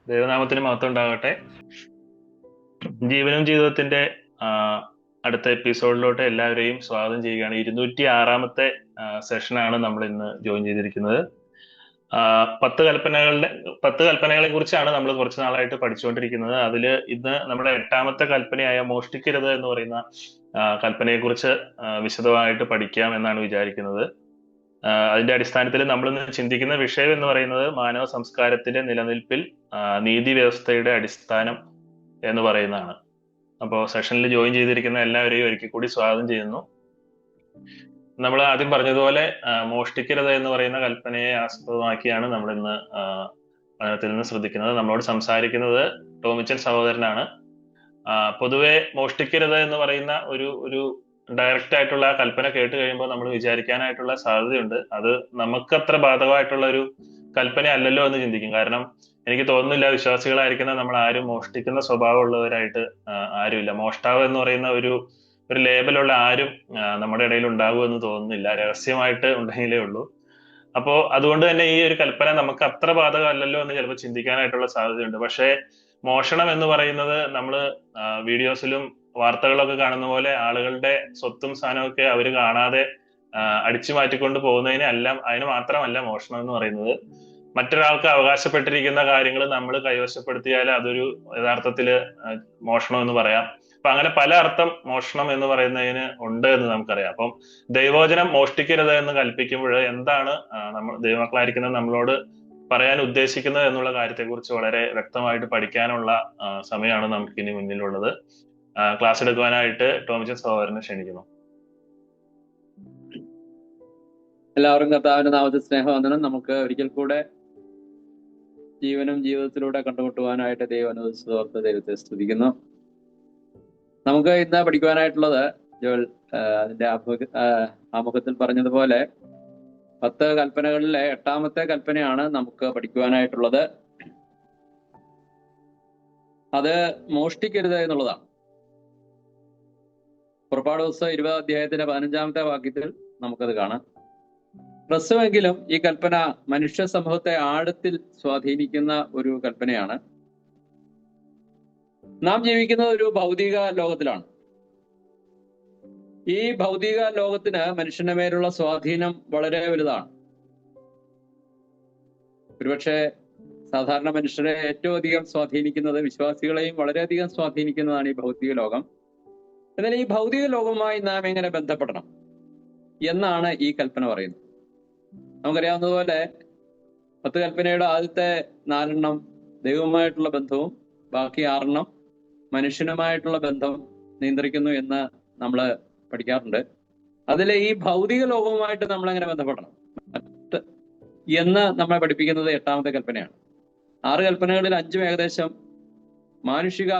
ദൈവനാമത്തിന് മഹത്വം ഉണ്ടാകട്ടെ. ജീവനും ജീവിതത്തിന്റെ ആ, അടുത്ത എപ്പിസോഡിലോട്ട് എല്ലാവരെയും സ്വാഗതം ചെയ്യുകയാണ്. 206-ാമത്തെ സെഷനാണ് നമ്മൾ ഇന്ന് ജോയിൻ ചെയ്തിരിക്കുന്നത്. ആ, 10 കൽപ്പനകളെ കുറിച്ചാണ് നമ്മൾ കുറച്ച് നാളായിട്ട് പഠിച്ചുകൊണ്ടിരിക്കുന്നത്. അതിൽ ഇന്ന് നമ്മുടെ 8-ാമത്തെ കൽപ്പനയായ മോഷ്ടിക്കരുത് എന്ന് പറയുന്ന കൽപ്പനയെ കുറിച്ച് വിശദമായിട്ട് പഠിക്കാം എന്നാണ് വിചാരിക്കുന്നത്. അതിന്റെ അടിസ്ഥാനത്തിൽ നമ്മൾ ഇന്ന് ചിന്തിക്കുന്ന വിഷയം എന്ന് പറയുന്നത് മാനവ സംസ്കാരത്തിന്റെ നിലനിൽപ്പിൽ നീതി വ്യവസ്ഥയുടെ അടിസ്ഥാനം എന്ന് പറയുന്നതാണ്. അപ്പോൾ സെഷനിൽ ജോയിൻ ചെയ്തിരിക്കുന്ന എല്ലാവരെയും ഒരിക്കൽ കൂടി സ്വാഗതം ചെയ്യുന്നു. നമ്മൾ ആദ്യം പറഞ്ഞതുപോലെ മോഷ്ടിക്കരുത് എന്ന് പറയുന്ന കൽപ്പനയെ ആസ്പദമാക്കിയാണ് നമ്മൾ ഇന്ന് പഠനത്തിൽ നിന്ന് ശ്രദ്ധിക്കുന്നത്. നമ്മളോട് സംസാരിക്കുന്നത് ടോമിച്ചൻ സഹോദരനാണ്. പൊതുവെ മോഷ്ടിക്കരുത് എന്ന് പറയുന്ന ഒരു ഒരു ഡയറക്റ്റ് ആയിട്ടുള്ള ആ കൽപ്പന കേട്ട് കഴിയുമ്പോൾ നമ്മൾ വിചാരിക്കാനായിട്ടുള്ള സാധ്യതയുണ്ട് അത് നമുക്കത്ര ബാധകമായിട്ടുള്ള ഒരു കൽപ്പന അല്ലല്ലോ എന്ന് ചിന്തിക്കും. കാരണം എനിക്ക് തോന്നുന്നില്ല വിശ്വാസികളായിരിക്കുന്ന നമ്മൾ ആരും മോഷ്ടിക്കുന്ന സ്വഭാവമുള്ളവരായിട്ട് ആരുമില്ല. മോഷ്ടാവ് എന്ന് പറയുന്ന ഒരു ഒരു ലേബലുള്ള ആരും നമ്മുടെ ഇടയിൽ ഉണ്ടാകുമെന്ന് തോന്നുന്നില്ല. രഹസ്യമായിട്ട് ഉണ്ടെങ്കിലേ ഉള്ളൂ. അപ്പോ അതുകൊണ്ട് തന്നെ ഈ ഒരു കൽപ്പന നമുക്ക് അത്ര ബാധകമല്ലല്ലോ എന്ന് ചിലപ്പോൾ ചിന്തിക്കാനായിട്ടുള്ള സാധ്യതയുണ്ട്. പക്ഷേ മോഷണം എന്ന് പറയുന്നത് നമ്മൾ വീഡിയോസിലും വാർത്തകളൊക്കെ കാണുന്ന പോലെ ആളുകളുടെ സ്വത്തും സാധനമൊക്കെ അവർ കാണാതെ അടിച്ചു മാറ്റിക്കൊണ്ട് അതിന് മാത്രമല്ല മോഷണം എന്ന് പറയുന്നത്. മറ്റൊരാൾക്ക് അവകാശപ്പെട്ടിരിക്കുന്ന കാര്യങ്ങൾ നമ്മൾ കൈവശപ്പെടുത്തിയാൽ അതൊരു യഥാർത്ഥത്തില് മോഷണം എന്ന് പറയാം. അപ്പൊ അങ്ങനെ പല അർത്ഥം മോഷണം എന്ന് പറയുന്നതിന് ഉണ്ട് എന്ന് നമുക്കറിയാം. അപ്പം ദൈവവചനം മോഷ്ടിക്കരുത് എന്ന് കൽപ്പിക്കുമ്പോൾ എന്താണ് നമ്മൾ ദൈവമക്കളായിരിക്കുന്ന നമ്മളോട് പറയാൻ ഉദ്ദേശിക്കുന്നത് എന്നുള്ള കാര്യത്തെക്കുറിച്ച് വളരെ വ്യക്തമായിട്ട് പഠിക്കാനുള്ള സമയമാണ് നമുക്ക് ഇനി മുന്നിലുള്ളത്. ക്ലാസ് എടുക്കുവാനായിട്ട് ടോമിച്ചൻ സഹോദരനെ ക്ഷണിക്കുന്നു. എല്ലാവർക്കും കർത്താവിന്റെ നാമത്തിൽ സ്നേഹവന്ദനം. നമുക്ക് ഒരിക്കൽ കൂടെ ജീവനും ജീവിതത്തിലൂടെ കണ്ടുമുട്ടുവാനായിട്ട് ദൈവം അനുവദിച്ചതോർത്ത് ദൈവത്തെ സ്തുതിക്കുന്നു. നമുക്ക് ഇന്ന് പഠിക്കുവാനായിട്ടുള്ളത് ജോൽ അതിന്റെ ആമുഖത്തിൽ പറഞ്ഞതുപോലെ 10 കൽപ്പനകളിലെ 8-ാമത്തെ കൽപ്പനയാണ് നമുക്ക് പഠിക്കുവാനായിട്ടുള്ളത്. അത് മോഷ്ടിക്കരുത് എന്നുള്ളതാണ്. പുറപ്പാട് ദിവസം 20-ാം അധ്യായത്തിന്റെ 15-ാമത്തെ വാക്യത്തിൽ നമുക്കത് കാണാം. ഹ്രസ്വമെങ്കിലും ഈ കൽപ്പന മനുഷ്യ സമൂഹത്തെ ആഴത്തിൽ സ്വാധീനിക്കുന്ന ഒരു കൽപ്പനയാണ്. നാം ജീവിക്കുന്നത് ഒരു ഭൗതിക ലോകത്തിലാണ്. ഈ ഭൗതിക ലോകത്തിന് മനുഷ്യന്റെ മേലുള്ള സ്വാധീനം വളരെ വലുതാണ്. ഒരുപക്ഷെ സാധാരണ മനുഷ്യരെ ഏറ്റവും അധികം സ്വാധീനിക്കുന്നത്, വിശ്വാസികളെയും വളരെയധികം സ്വാധീനിക്കുന്നതാണ് ഈ ഭൗതിക ലോകം. എന്നാൽ ഈ ഭൗതിക ലോകവുമായി നാം എങ്ങനെ ബന്ധപ്പെടണം എന്നാണ് ഈ കൽപ്പന പറയുന്നത്. നമുക്കറിയാവുന്നതുപോലെ 10 കൽപ്പനയുടെ ആദ്യത്തെ 4 ദൈവവുമായിട്ടുള്ള ബന്ധവും ബാക്കി 6 മനുഷ്യനുമായിട്ടുള്ള ബന്ധം നിയന്ത്രിക്കുന്നു എന്ന് നമ്മൾ പഠിക്കാറുണ്ട്. അതിൽ ഈ ഭൗതിക ലോകവുമായിട്ട് നമ്മൾ എങ്ങനെ ബന്ധപ്പെടണം എന്ന് നമ്മളെ പഠിപ്പിക്കുന്നത് 8-ാമത്തെ കൽപ്പനയാണ്. 6 കൽപ്പനകളിൽ 5 ഏകദേശം മാനുഷിക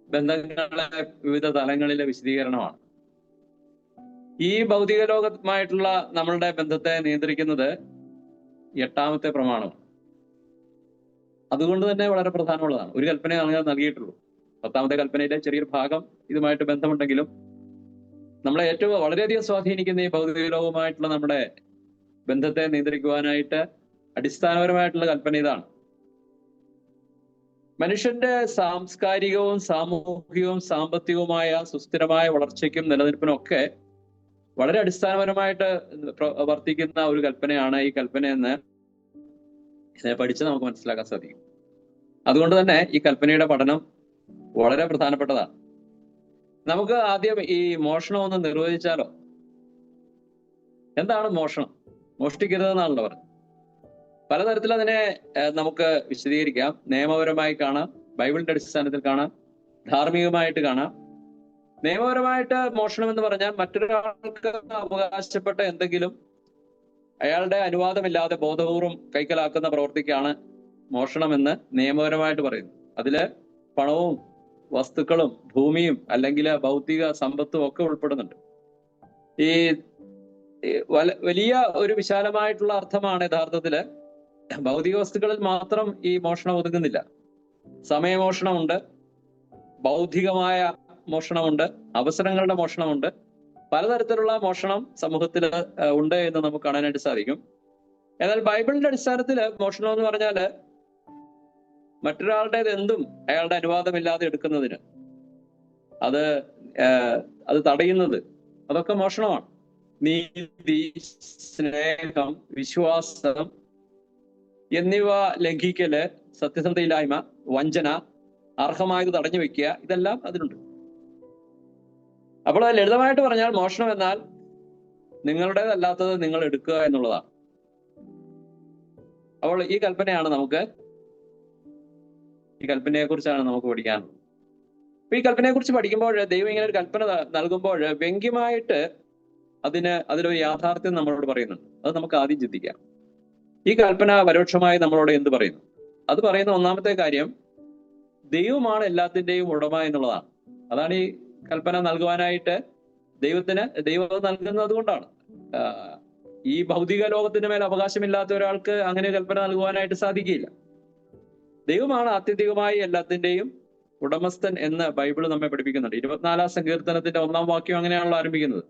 ബന്ധങ്ങളെ വിവിധ തലങ്ങളിലെ വിശദീകരണമാണ്. ഈ ഭൗതിക ലോകമായിട്ടുള്ള നമ്മളുടെ ബന്ധത്തെ നിയന്ത്രിക്കുന്നത് 8-ാമത്തെ പ്രമാണം. അതുകൊണ്ട് തന്നെ വളരെ പ്രധാനമുള്ളതാണ്. ഒരു കൽപ്പന നൽകിയിട്ടുള്ളൂ. 10-ാമത്തെ കൽപ്പനയിലെ ചെറിയൊരു ഭാഗം ഇതുമായിട്ട് ബന്ധമുണ്ടെങ്കിലും നമ്മളെ ഏറ്റവും വളരെയധികം സ്വാധീനിക്കുന്ന ഈ ഭൗതിക ലോകവുമായിട്ടുള്ള നമ്മുടെ ബന്ധത്തെ നിയന്ത്രിക്കുവാനായിട്ട് അടിസ്ഥാനപരമായിട്ടുള്ള കൽപ്പന ഇതാണ്. മനുഷ്യന്റെ സാംസ്കാരികവും സാമൂഹികവും സാമ്പത്തികവുമായ സുസ്ഥിരമായ വളർച്ചയ്ക്കും നിലനിൽപ്പിനും ഒക്കെ വളരെ അടിസ്ഥാനപരമായിട്ട് വർത്തിക്കുന്ന ഒരു കൽപ്പനയാണ് ഈ കൽപ്പനയെന്ന് ഇതിനെ പഠിച്ച് നമുക്ക് മനസ്സിലാക്കാൻ സാധിക്കും. അതുകൊണ്ട് തന്നെ ഈ കൽപ്പനയുടെ പഠനം വളരെ പ്രധാനപ്പെട്ടതാണ്. നമുക്ക് ആദ്യം ഈ മോഷണം ഒന്ന് നിർവചിച്ചാലോ? എന്താണ് മോഷണം? മോഷ്ടിക്കരുതെന്നാണല്ലോ പറഞ്ഞത്. പലതരത്തിൽ അതിനെ നമുക്ക് വിശദീകരിക്കാം. നിയമപരമായി കാണാം, ബൈബിളിന്റെ അടിസ്ഥാനത്തിൽ കാണാം, ധാർമ്മികമായിട്ട് കാണാം. നിയമപരമായിട്ട് മോഷണം എന്ന് പറഞ്ഞാൽ മറ്റൊരാൾക്ക് അവകാശപ്പെട്ട എന്തെങ്കിലും അയാളുടെ അനുവാദമില്ലാതെ ബോധപൂർവം കൈക്കലാക്കുന്ന പ്രവൃത്തിക്കാണ് മോഷണമെന്ന് നിയമപരമായിട്ട് പറയുന്നു. അതില് പണവും വസ്തുക്കളും ഭൂമിയും അല്ലെങ്കിൽ ഭൗതിക സമ്പത്തും ഒക്കെ ഉൾപ്പെടുന്നുണ്ട്. ഈ വലിയ ഒരു വിശാലമായിട്ടുള്ള അർത്ഥമാണ് യഥാർത്ഥത്തില്. ഭൗതിക വസ്തുക്കളിൽ മാത്രം ഈ മോഷണം ഒതുങ്ങുന്നില്ല. സമയമോഷണമുണ്ട്, ബൗദ്ധികമായ മോഷണമുണ്ട്, അവസരങ്ങളുടെ മോഷണമുണ്ട്. പലതരത്തിലുള്ള മോഷണം സമൂഹത്തിൽ ഉണ്ട് എന്ന് നമുക്ക് കാണാനായിട്ട് സാധിക്കും. എന്നാൽ ബൈബിളിന്റെ അടിസ്ഥാനത്തിൽ മോഷണം എന്ന് പറഞ്ഞാല് മറ്റൊരാളുടേത് എന്തും അയാളുടെ അനുവാദമില്ലാതെ എടുക്കുന്നതിന്, അത് അത് തടയുന്നത്, അതൊക്കെ മോഷണമാണ്. നീതി, സ്നേഹം, വിശ്വാസം എന്നിവ ലംഘിക്കല്, സത്യസന്ധയില്ലായ്മ, വഞ്ചന, അർഹമായത് തടഞ്ഞു വെക്കുക, ഇതെല്ലാം അതിലുണ്ട്. അപ്പോൾ ലളിതമായിട്ട് പറഞ്ഞാൽ മോഷണം എന്നാൽ നിങ്ങളുടേതല്ലാത്തത് നിങ്ങൾ എടുക്കുക എന്നുള്ളതാണ്. അപ്പോൾ ഈ കൽപ്പനയെ കുറിച്ചാണ് നമുക്ക് പഠിക്കാനുള്ളത്. അപ്പൊ ഈ കൽപ്പനയെ കുറിച്ച് പഠിക്കുമ്പോൾ ദൈവം ഇങ്ങനെ ഒരു കൽപ്പന നൽകുമ്പോൾ വ്യംഗ്യമായിട്ട് അതിലൊരു യാഥാർത്ഥ്യം നമ്മളോട് പറയുന്നുണ്ട്. അത് നമുക്ക് ആദ്യം ചിന്തിക്കാം. ഈ കൽപ്പന പരോക്ഷമായി നമ്മളോട് എന്ത് പറയുന്നു? അത് പറയുന്ന ഒന്നാമത്തെ കാര്യം, ദൈവമാണ് എല്ലാത്തിന്റെയും ഉടമ എന്നുള്ളതാണ്. അതാണ് ഈ കൽപ്പന നൽകുവാനായിട്ട് ദൈവം നൽകുന്നത് കൊണ്ടാണ്. ഈ ഭൗതിക ലോകത്തിന്റെ മേൽ അവകാശമില്ലാത്ത ഒരാൾക്ക് അങ്ങനെ കൽപ്പന നൽകുവാനായിട്ട് സാധിക്കില്ല. ദൈവമാണ് ആത്യന്തികമായി എല്ലാത്തിന്റെയും ഉടമസ്ഥൻ എന്ന് ബൈബിള് നമ്മെ പഠിപ്പിക്കുന്നുണ്ട്. 24-ാം സങ്കീർത്തനത്തിന്റെ 1-ാം വാക്യം അങ്ങനെയാണല്ലോ ആരംഭിക്കുന്നത്.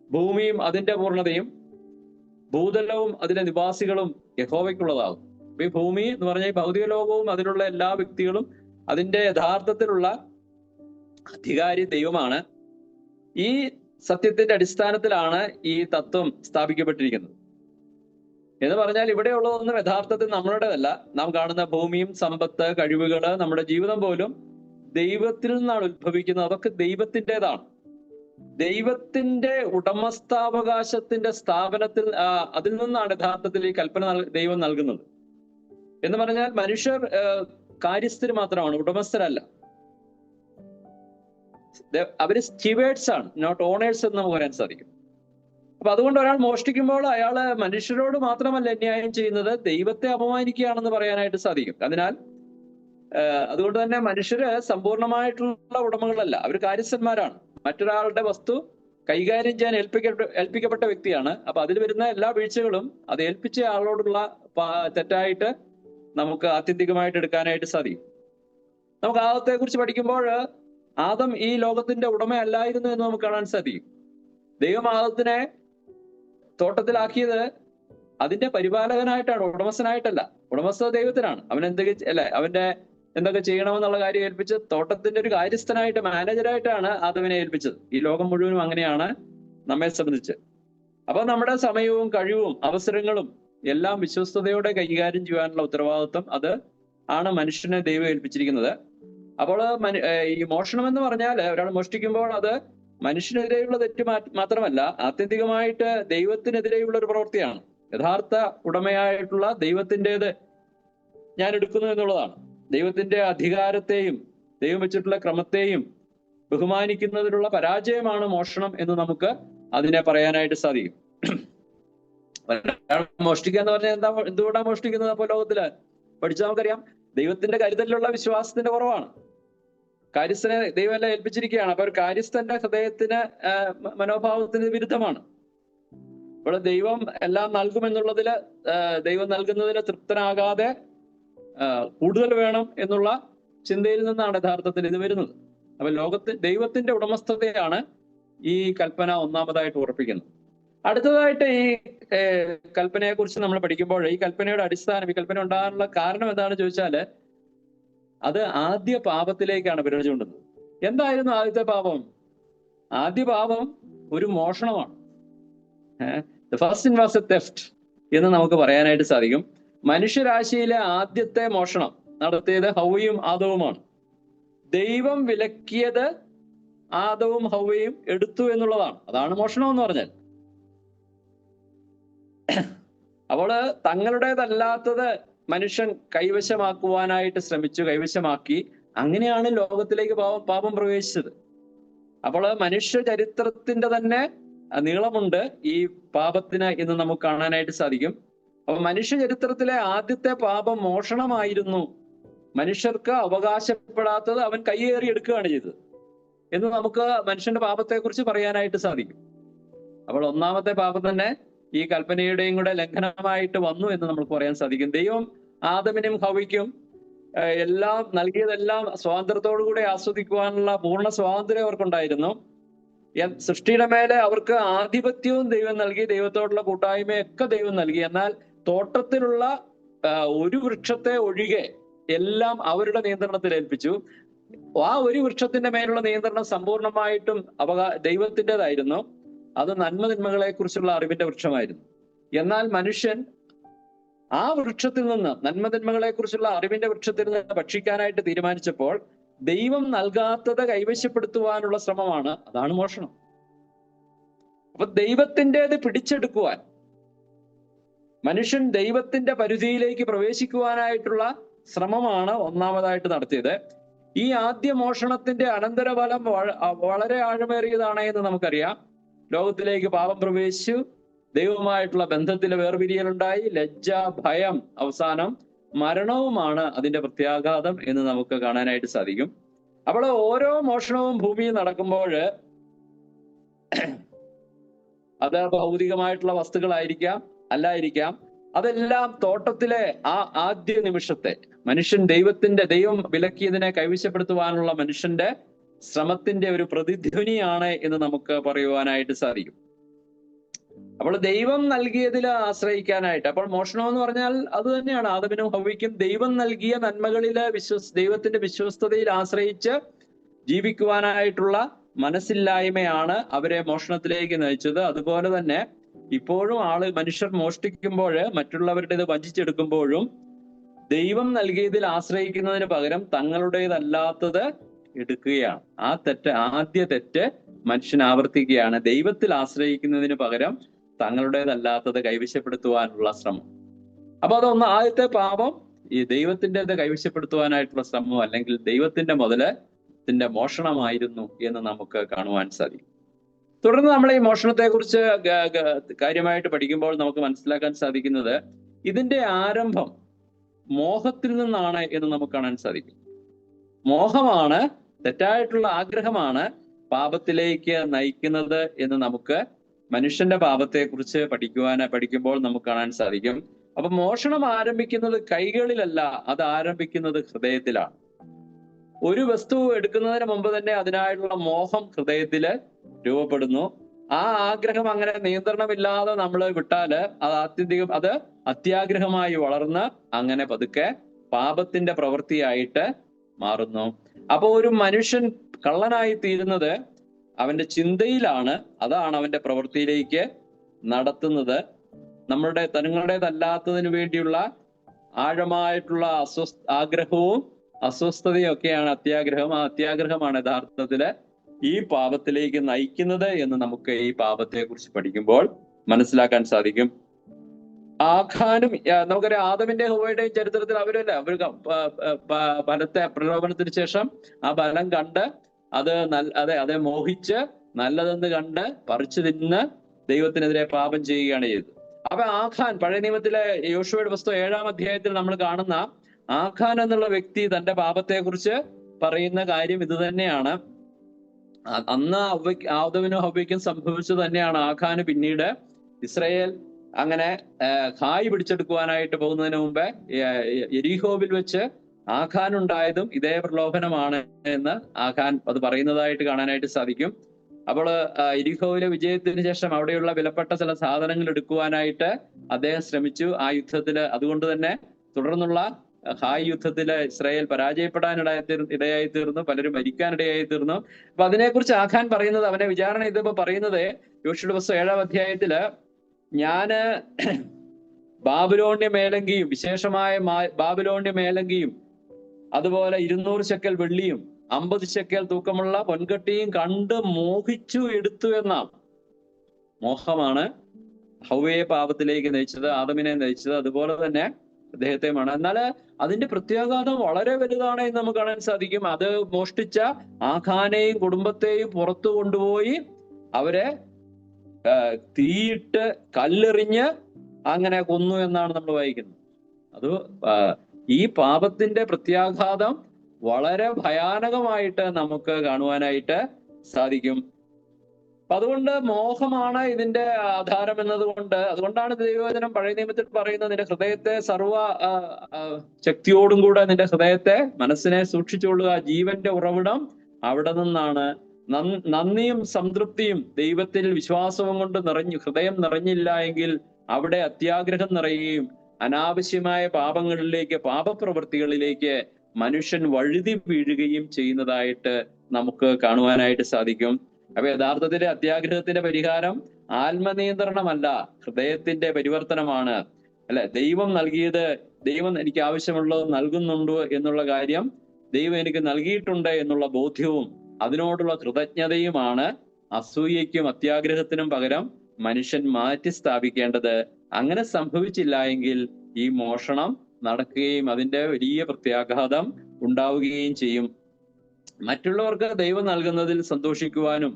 ഭൂമിയും അതിന്റെ പൂർണ്ണതയും ഭൂതലവും അതിലെ നിവാസികളും യഹോവയ്ക്കുള്ളതാകും. ഈ ഭൂമി എന്ന് പറഞ്ഞാൽ ഈ ഭൗതിക ലോകവും അതിലുള്ള എല്ലാ വ്യക്തികളും അതിന്റെ യഥാർത്ഥത്തിലുള്ള അധികാരി ദൈവമാണ്. ഈ സത്യത്തിന്റെ അടിസ്ഥാനത്തിലാണ് ഈ തത്വം സ്ഥാപിക്കപ്പെട്ടിരിക്കുന്നത്. എന്ന് പറഞ്ഞാൽ ഇവിടെയുള്ളതൊന്നും യഥാർത്ഥത്തിൽ നമ്മളുടേതല്ല. നാം കാണുന്ന ഭൂമിയും സമ്പത്ത്, കഴിവുകള്, നമ്മുടെ ജീവിതം പോലും ദൈവത്തിൽ നിന്നാണ് ഉത്ഭവിക്കുന്നത്. അതൊക്കെ ദൈവത്തിൻ്റെതാണ്. ദൈവത്തിന്റെ ഉടമസ്ഥാവകാശത്തിന്റെ സ്ഥാപനത്തിൽ അതിൽ നിന്നാണ് യഥാർത്ഥത്തിൽ ഈ കൽപ്പന ദൈവം നൽകുന്നത്. എന്ന് പറഞ്ഞാൽ മനുഷ്യർ കാര്യസ്ഥര് മാത്രമാണ്, ഉടമസ്ഥരല്ല. അവര് സ്റ്റീവേർഡ്സ് ആണ്, നോട്ട് ഓണേഴ്സ് എന്ന് നമുക്ക് പറയാൻ സാധിക്കും. അപ്പൊ അതുകൊണ്ട് ഒരാൾ മോഷ്ടിക്കുമ്പോൾ അയാള് മനുഷ്യരോട് മാത്രമല്ല അന്യായം ചെയ്യുന്നത്, ദൈവത്തെ അപമാനിക്കുകയാണെന്ന് പറയാനായിട്ട് സാധിക്കും. അതിനാൽ അതുകൊണ്ട് തന്നെ മനുഷ്യര് സമ്പൂർണമായിട്ടുള്ള ഉടമകളല്ല, അവർ കാര്യസ്ഥന്മാരാണ്. മറ്റൊരാളുടെ വസ്തു കൈകാര്യം ചെയ്യാൻ ഏൽപ്പിക്കപ്പെട്ട വ്യക്തിയാണ്. അപ്പൊ അതിൽ വരുന്ന എല്ലാ വീഴ്ചകളും അത് ഏൽപ്പിച്ച ആളോടുള്ള തെറ്റായിട്ട് നമുക്ക് ആത്യന്തികമായിട്ട് എടുക്കാനായിട്ട് സാധിക്കും. നമുക്ക് ആദത്തെ കുറിച്ച് പഠിക്കുമ്പോൾ ആദം ഈ ലോകത്തിന്റെ ഉടമയല്ലായിരുന്നു എന്ന് നമുക്ക് കാണാൻ സാധിക്കും. ദൈവം ആദത്തിനെ തോട്ടത്തിലാക്കിയത് അതിന്റെ പരിപാലകനായിട്ടാണ്, ഉടമസ്ഥനായിട്ടല്ല. ഉടമസ്ഥ ദൈവത്തിനാണ്. അവന്റെ എന്തൊക്കെ ചെയ്യണമെന്നുള്ള കാര്യം ഏൽപ്പിച്ച് തോട്ടത്തിന്റെ ഒരു കാര്യസ്ഥനായിട്ട്, മാനേജറായിട്ടാണ് ആദവിനെ ഏൽപ്പിച്ചത്. ഈ ലോകം മുഴുവനും അങ്ങനെയാണ് നമ്മെ സംബന്ധിച്ച്. അപ്പൊ നമ്മുടെ സമയവും കഴിവും അവസരങ്ങളും എല്ലാം വിശ്വസ്തയോടെ കൈകാര്യം ചെയ്യാനുള്ള ഉത്തരവാദിത്വം അത് ആണ് മനുഷ്യനെ ദൈവം ഏൽപ്പിച്ചിരിക്കുന്നത്. അപ്പോൾ ഈ മോഷണം എന്ന് പറഞ്ഞാൽ ഒരാൾ മോഷ്ടിക്കുമ്പോൾ അത് മനുഷ്യനെതിരെയുള്ള തെറ്റ് മാത്രമല്ല, ആത്യന്തികമായിട്ട് ദൈവത്തിനെതിരെയുള്ള ഒരു പ്രവൃത്തിയാണ്. യഥാർത്ഥ ഉടമയായിട്ടുള്ള ദൈവത്തിൻ്റെത് ഞാൻ എടുക്കുന്നു എന്നുള്ളതാണ്. ദൈവത്തിന്റെ അധികാരത്തെയും ദൈവം വെച്ചിട്ടുള്ള ക്രമത്തെയും ബഹുമാനിക്കുന്നതിനുള്ള പരാജയമാണ് മോഷണം എന്ന് നമുക്ക് അതിനെ പറയാനായിട്ട് സാധിക്കും. മോഷ്ടിക്കുക എന്ന് പറഞ്ഞാൽ എന്തുകൊണ്ടാണ് മോഷ്ടിക്കുന്നത്? അപ്പോൾ ലോകത്തില് പഠിച്ചാൽ നമുക്കറിയാം, ദൈവത്തിന്റെ കരുതലിലുള്ള വിശ്വാസത്തിന്റെ കുറവാണ്. കാര്യസ്ഥനെ ദൈവം എല്ലാം ഏൽപ്പിച്ചിരിക്കുകയാണ്. അപ്പൊ ഒരു കാര്യസ്ഥന്റെ ഹൃദയത്തിന് മനോഭാവത്തിന് വിരുദ്ധമാണ്. അപ്പോൾ ദൈവം എല്ലാം നൽകുമെന്നുള്ളതില് ദൈവം നൽകുന്നതിന് തൃപ്തനാകാതെ കൂടുതൽ വേണം എന്നുള്ള ചിന്തയിൽ നിന്നാണ് യഥാർത്ഥത്തിൽ ഇത് വരുന്നത്. അപ്പൊ ദൈവത്തിന്റെ ഉടമസ്ഥതയാണ് ഈ കൽപ്പന ഒന്നാമതായിട്ട് ഉറപ്പിക്കുന്നത്. അടുത്തതായിട്ട് ഈ കൽപ്പനയെ കുറിച്ച് നമ്മൾ പഠിക്കുമ്പോൾ ഈ കൽപ്പനയുടെ അടിസ്ഥാനം, ഈ കൽപ്പന ഉണ്ടാകാനുള്ള കാരണം എന്താണെന്ന് ചോദിച്ചാല് അത് ആദ്യ പാപത്തിലേക്കാണ് വിരൽ ചൂണ്ടുന്നത്. എന്തായിരുന്നു ആദ്യത്തെ പാപം? ആദ്യ പാപം ഒരു മോഷണമാണ്. The first sin was a theft എന്ന് നമുക്ക് പറയാനായിട്ട് സാധിക്കും. മനുഷ്യരാശിയിലെ ആദ്യത്തെ മോഷണം നടത്തിയത് ഹൗവയും ആദവുമാണ്. ദൈവം വിലക്കിയത് ആദവും ഹൗവയും എടുത്തു എന്നുള്ളതാണ്. അതാണ് മോഷണം എന്ന് പറഞ്ഞാൽ. അപ്പോൾ തങ്ങളുടേതല്ലാത്തത് മനുഷ്യൻ കൈവശമാക്കുവാനായിട്ട് ശ്രമിച്ചു, കൈവശമാക്കി. അങ്ങനെയാണ് ലോകത്തിലേക്ക് പാപം പ്രവേശിച്ചത്. അപ്പോൾ മനുഷ്യ ചരിത്രത്തിന്റെ തന്നെ നീളമുണ്ട് ഈ പാപത്തിന് എന്ന് നമുക്ക് കാണാനായിട്ട് സാധിക്കും. അപ്പൊ മനുഷ്യ ചരിത്രത്തിലെ ആദ്യത്തെ പാപം മോഷണമായിരുന്നു. മനുഷ്യർക്ക് അവകാശപ്പെടാത്തത് അവൻ കൈയേറി എടുക്കുകയാണ് ചെയ്തത് എന്ന് നമുക്ക് മനുഷ്യന്റെ പാപത്തെ കുറിച്ച് പറയാനായിട്ട് സാധിക്കും. അപ്പോൾ ഒന്നാമത്തെ പാപം തന്നെ ഈ കൽപ്പനയുടെയും കൂടെ ലംഘനമായിട്ട് വന്നു എന്ന് നമുക്ക് പറയാൻ സാധിക്കും. ദൈവം ആദമിനും ഹവ്വയ്ക്കും എല്ലാം നൽകിയതെല്ലാം സ്വാതന്ത്ര്യത്തോടുകൂടി ആസ്വദിക്കുവാനുള്ള പൂർണ്ണ സ്വാതന്ത്ര്യം അവർക്കുണ്ടായിരുന്നു. സൃഷ്ടിയുടെ മേലെ അവർക്ക് ആധിപത്യവും ദൈവം നൽകി, ദൈവത്തോടുള്ള കൂട്ടായ്മയൊക്കെ ദൈവം നൽകി. എന്നാൽ തോട്ടത്തിലുള്ള ഒരു വൃക്ഷത്തെ ഒഴികെ എല്ലാം അവരുടെ നിയന്ത്രണത്തിൽ ഏൽപ്പിച്ചു. ആ ഒരു വൃക്ഷത്തിന്റെ മേലുള്ള നിയന്ത്രണം സമ്പൂർണമായിട്ടും ദൈവത്തിൻ്റെതായിരുന്നു. അത് നന്മതിന്മകളെ കുറിച്ചുള്ള അറിവിന്റെ വൃക്ഷമായിരുന്നു. എന്നാൽ മനുഷ്യൻ ആ വൃക്ഷത്തിൽ നിന്ന്, നന്മതിന്മകളെ കുറിച്ചുള്ള അറിവിന്റെ വൃക്ഷത്തിൽ നിന്ന് ഭക്ഷിക്കാനായിട്ട് തീരുമാനിച്ചപ്പോൾ ദൈവം നൽകാത്തത് കൈവശപ്പെടുത്തുവാനുള്ള ശ്രമമാണ്, അതാണ് മോഷണം. അപ്പൊ ദൈവത്തിൻ്റെത് പിടിച്ചെടുക്കുവാൻ, മനുഷ്യൻ ദൈവത്തിന്റെ പരിധിയിലേക്ക് പ്രവേശിക്കുവാനായിട്ടുള്ള ശ്രമമാണ് ഒന്നാമതായിട്ട് നടത്തിയത്. ഈ ആദ്യ മോഷണത്തിന്റെ അനന്തരഫലം വളരെ ആഴമേറിയതാണ് എന്ന് നമുക്കറിയാം. ലോകത്തിലേക്ക് പാപം പ്രവേശിച്ചു, ദൈവവുമായിട്ടുള്ള ബന്ധത്തിൽ വേർപിരിയലുണ്ടായി, ലജ്ജ, ഭയം, അവസാനം മരണവുമാണ് അതിന്റെ പ്രത്യാഘാതം എന്ന് നമുക്ക് കാണാനായിട്ട് സാധിക്കും. അപ്പോൾ ഓരോ മോഷണവും ഭൂമിയിൽ നടക്കുമ്പോൾ അത് ഭൗതികമായിട്ടുള്ള വസ്തുക്കളായിരിക്കാം, അല്ലായിരിക്കാം, അതെല്ലാം തോട്ടത്തിലെ ആ ആദ്യ നിമിഷത്തെ മനുഷ്യൻ ദൈവം വിലക്കിയതിനെ കൈവശപ്പെടുത്തുവാനുള്ള മനുഷ്യന്റെ ശ്രമത്തിന്റെ ഒരു പ്രതിധ്വനിയാണ് എന്ന് നമുക്ക് പറയുവാനായിട്ട് സാധിക്കും. അപ്പോൾ ദൈവം നൽകിയതിൽ ആശ്രയിക്കാനായിട്ട്, അപ്പോൾ മോഷണം എന്ന് പറഞ്ഞാൽ അത് തന്നെയാണ്. ആദമിനും ഹവ്വയ്ക്കും ദൈവം നൽകിയ നന്മകളില് ദൈവത്തിന്റെ വിശ്വസ്തതയിൽ ആശ്രയിച്ച് ജീവിക്കുവാനായിട്ടുള്ള മനസ്സില്ലായ്മയാണ് അവരെ മോഷണത്തിലേക്ക് നയിച്ചത്. അതുപോലെ തന്നെ ഇപ്പോഴും മനുഷ്യർ മോഷ്ടിക്കുമ്പോൾ, മറ്റുള്ളവരുടേത് വഞ്ചിച്ചെടുക്കുമ്പോഴും ദൈവം നൽകിയതിൽ ആശ്രയിക്കുന്നതിന് പകരം തങ്ങളുടേതല്ലാത്തത് എടുക്കുകയാണ്. ആദ്യ തെറ്റ് മനുഷ്യൻ ആവർത്തിക്കുകയാണ്. ദൈവത്തിൽ ആശ്രയിക്കുന്നതിന് പകരം തങ്ങളുടേതല്ലാത്തത് കൈവശപ്പെടുത്തുവാനുള്ള ശ്രമം. അപ്പൊ ആദ്യത്തെ പാപം ഈ ദൈവത്തിൻ്റെത് കൈവശപ്പെടുത്തുവാനായിട്ടുള്ള ശ്രമം, അല്ലെങ്കിൽ ദൈവത്തിന്റെ മുതലത്തിന്റെ മോഷണമായിരുന്നു എന്ന് നമുക്ക് കാണുവാൻ സാധിക്കും. തുടർന്ന് നമ്മൾ ഈ മോഷണത്തെ കുറിച്ച് കാര്യമായിട്ട് പഠിക്കുമ്പോൾ നമുക്ക് മനസ്സിലാക്കാൻ സാധിക്കുന്നത് ഇതിന്റെ ആരംഭം മോഹത്തിൽ നിന്നാണ് എന്ന് നമുക്ക് കാണാൻ സാധിക്കും. മോഹമാണ്, തെറ്റായിട്ടുള്ള ആഗ്രഹമാണ് പാപത്തിലേക്ക് നയിക്കുന്നത് എന്ന് നമുക്ക് മനുഷ്യന്റെ പാപത്തെക്കുറിച്ച് പഠിക്കുമ്പോൾ നമുക്ക് കാണാൻ സാധിക്കും. അപ്പൊ മോഷണം ആരംഭിക്കുന്നത് കൈകളിലല്ല, അത് ആരംഭിക്കുന്നത് ഹൃദയത്തിലാണ്. ഒരു വസ്തു എടുക്കുന്നതിന് മുമ്പ് തന്നെ അതിനായിട്ടുള്ള മോഹം ഹൃദയത്തില് രൂപപ്പെടുന്നു. ആ ആഗ്രഹം അങ്ങനെ നിയന്ത്രണമില്ലാതെ നമ്മൾ വിട്ടാല് അത് അത്യാഗ്രഹമായി വളർന്ന് അങ്ങനെ പതുക്കെ പാപത്തിന്റെ പ്രവൃത്തിയായിട്ട് മാറുന്നു. അപ്പൊ ഒരു മനുഷ്യൻ കള്ളനായി തീരുന്നത് അവന്റെ ചിന്തയിലാണ്. അതാണ് അവന്റെ പ്രവൃത്തിയിലേക്ക് നടത്തുന്നത്. തങ്ങളുടേതല്ലാത്തതിനു വേണ്ടിയുള്ള ആഴമായിട്ടുള്ള ആഗ്രഹവും അസ്വസ്ഥതയും ഒക്കെയാണ് അത്യാഗ്രഹം. ആ അത്യാഗ്രഹമാണ് യഥാർത്ഥത്തില് ഈ പാപത്തിലേക്ക് നയിക്കുന്നത് എന്ന് നമുക്ക് ഈ പാപത്തെ കുറിച്ച് പഠിക്കുമ്പോൾ മനസ്സിലാക്കാൻ സാധിക്കും. ആഖാനും നമുക്കറിയാം, ആദമിന്റെ ഹവ്വയുടെയും ചരിത്രത്തിൽ അവർ ഫലത്തെ പ്രലോഭനത്തിന് ശേഷം ആ ഫലം കണ്ട് അതെ മോഹിച്ച് നല്ലതെന്ന് കണ്ട് പറിച്ചു തിന്ന് ദൈവത്തിനെതിരെ പാപം ചെയ്യുകയാണ് ചെയ്തത്. അപ്പൊ ആഖാൻ, പഴയ നിയമത്തിലെ യോശുവയുടെ പുസ്തകം 7-ാം അധ്യായത്തിൽ നമ്മൾ കാണുന്ന ആഖാൻ എന്നുള്ള വ്യക്തി തന്റെ പാപത്തെ കുറിച്ച് പറയുന്ന കാര്യം ഇത് തന്നെയാണ്. അന്ന് ആദമിനും ഹവ്വയ്ക്കും സംഭവിച്ചത് തന്നെയാണ്. ആഖാന് പിന്നീട് ഇസ്രായേൽ അങ്ങനെ ഹായ് പിടിച്ചെടുക്കുവാനായിട്ട് പോകുന്നതിന് മുമ്പേ യെരിഹോവിൽ വെച്ച് ആഖാൻ ഉണ്ടായതും ഇതേ പ്രലോഭനമാണ് എന്ന് ആഖാൻ അത് പറയുന്നതായിട്ട് കാണാനായിട്ട് സാധിക്കും. അപ്പോൾ യെരിഹോവിലെ വിജയത്തിന് ശേഷം അവിടെയുള്ള വിലപ്പെട്ട ചില സാധനങ്ങൾ എടുക്കുവാനായിട്ട് അദ്ദേഹം ശ്രമിച്ചു. ആ യുദ്ധത്തില് അതുകൊണ്ട് തന്നെ തുടർന്നുള്ള ഹായ് യുദ്ധത്തില് ഇസ്രായേൽ പരാജയപ്പെടാൻ ഇടയായി തീർന്നു, പലരും മരിക്കാനിടയായി തീർന്നു. അപ്പൊ അതിനെക്കുറിച്ച് ആഖാൻ പറയുന്നത്, അവനെ വിചാരണ ചെയ്തപ്പോ പറയുന്നത്, യോശുവയുടെ പുസ്തകം 7-ാം അധ്യായത്തില്, ഞാന് ബാബിലോണ്യ മേലങ്കിയും, വിശേഷമായ ബാബിലോണ്യ മേലങ്കിയും, അതുപോലെ 200 ശെക്കൽ വെള്ളിയും 50 ശെക്കൽ തൂക്കമുള്ള പൊൻകട്ടിയും കണ്ട് മോഹിച്ചു എടുത്തു എന്നാണ്. മോഹമാണ് ഹവ്വയെ പാപത്തിലേക്ക് നയിച്ചത്, ആദമിനെ നയിച്ചത്, അതുപോലെ തന്നെ അദ്ദേഹത്തെയുമാണ്. എന്നാൽ അതിന്റെ പ്രത്യാഘാതം വളരെ വലുതാണ് എന്ന് നമുക്ക് കാണാൻ സാധിക്കും. അത് മോഷ്ടിച്ച ആഖാനെയും കുടുംബത്തെയും പുറത്തു കൊണ്ടുപോയി അവരെ തീയിട്ട് കല്ലെറിഞ്ഞ് അങ്ങനെ കൊന്നു എന്നാണ് നമ്മൾ വായിക്കുന്നത്. അത് ഈ പാപത്തിന്റെ പ്രത്യാഘാതം വളരെ ഭയാനകമായിട്ട് നമുക്ക് കാണുവാനായിട്ട് സാധിക്കും. അപ്പൊ അതുകൊണ്ട് മോഹമാണ് ഇതിന്റെ ആധാരം അതുകൊണ്ടാണ് ദൈവവചനം പഴയ നിയമത്തിൽ പറയുന്നത്, നിന്റെ ഹൃദയത്തെ സർവ്വ ശക്തിയോടും കൂടെ നിന്റെ ഹൃദയത്തെ, മനസ്സിനെ സൂക്ഷിച്ചുകൊള്ളുക, ജീവന്റെ ഉറവിടം അവിടെ നിന്നാണ്. നന്ദിയും സംതൃപ്തിയും ദൈവത്തിൽ വിശ്വാസവും കൊണ്ട് ഹൃദയം നിറഞ്ഞില്ല എങ്കിൽ അവിടെ അത്യാഗ്രഹം നിറയുകയും അനാവശ്യമായ പാപങ്ങളിലേക്ക്, പാപപ്രവൃത്തികളിലേക്ക് മനുഷ്യൻ വഴുതി വീഴുകയും ചെയ്യുന്നതായിട്ട് നമുക്ക് കാണുവാനായിട്ട് സാധിക്കും. അപ്പൊ യഥാർത്ഥത്തില് അത്യാഗ്രഹത്തിന്റെ പരിഹാരം ആത്മനിയന്ത്രണമല്ല, ഹൃദയത്തിന്റെ പരിവർത്തനമാണ്. അല്ലെ, ദൈവം നൽകിയത്, ദൈവം എനിക്ക് ആവശ്യമുള്ളത് നൽകുന്നുണ്ട് എന്നുള്ള കാര്യം, ദൈവം എനിക്ക് നൽകിയിട്ടുണ്ട് എന്നുള്ള ബോധ്യവും അതിനോടുള്ള കൃതജ്ഞതയുമാണ് അസൂയയ്ക്കും അത്യാഗ്രഹത്തിനും പകരം മനുഷ്യൻ മാറ്റി സ്ഥാപിക്കേണ്ടത്. അങ്ങനെ സംഭവിച്ചില്ല എങ്കിൽ ഈ മോഷണം നടക്കുകയും അതിന്റെ വലിയ പ്രത്യാഘാതം ഉണ്ടാവുകയും ചെയ്യും. മറ്റുള്ളവർക്ക് ദൈവം നൽകുന്നതിൽ സന്തോഷിക്കുവാനും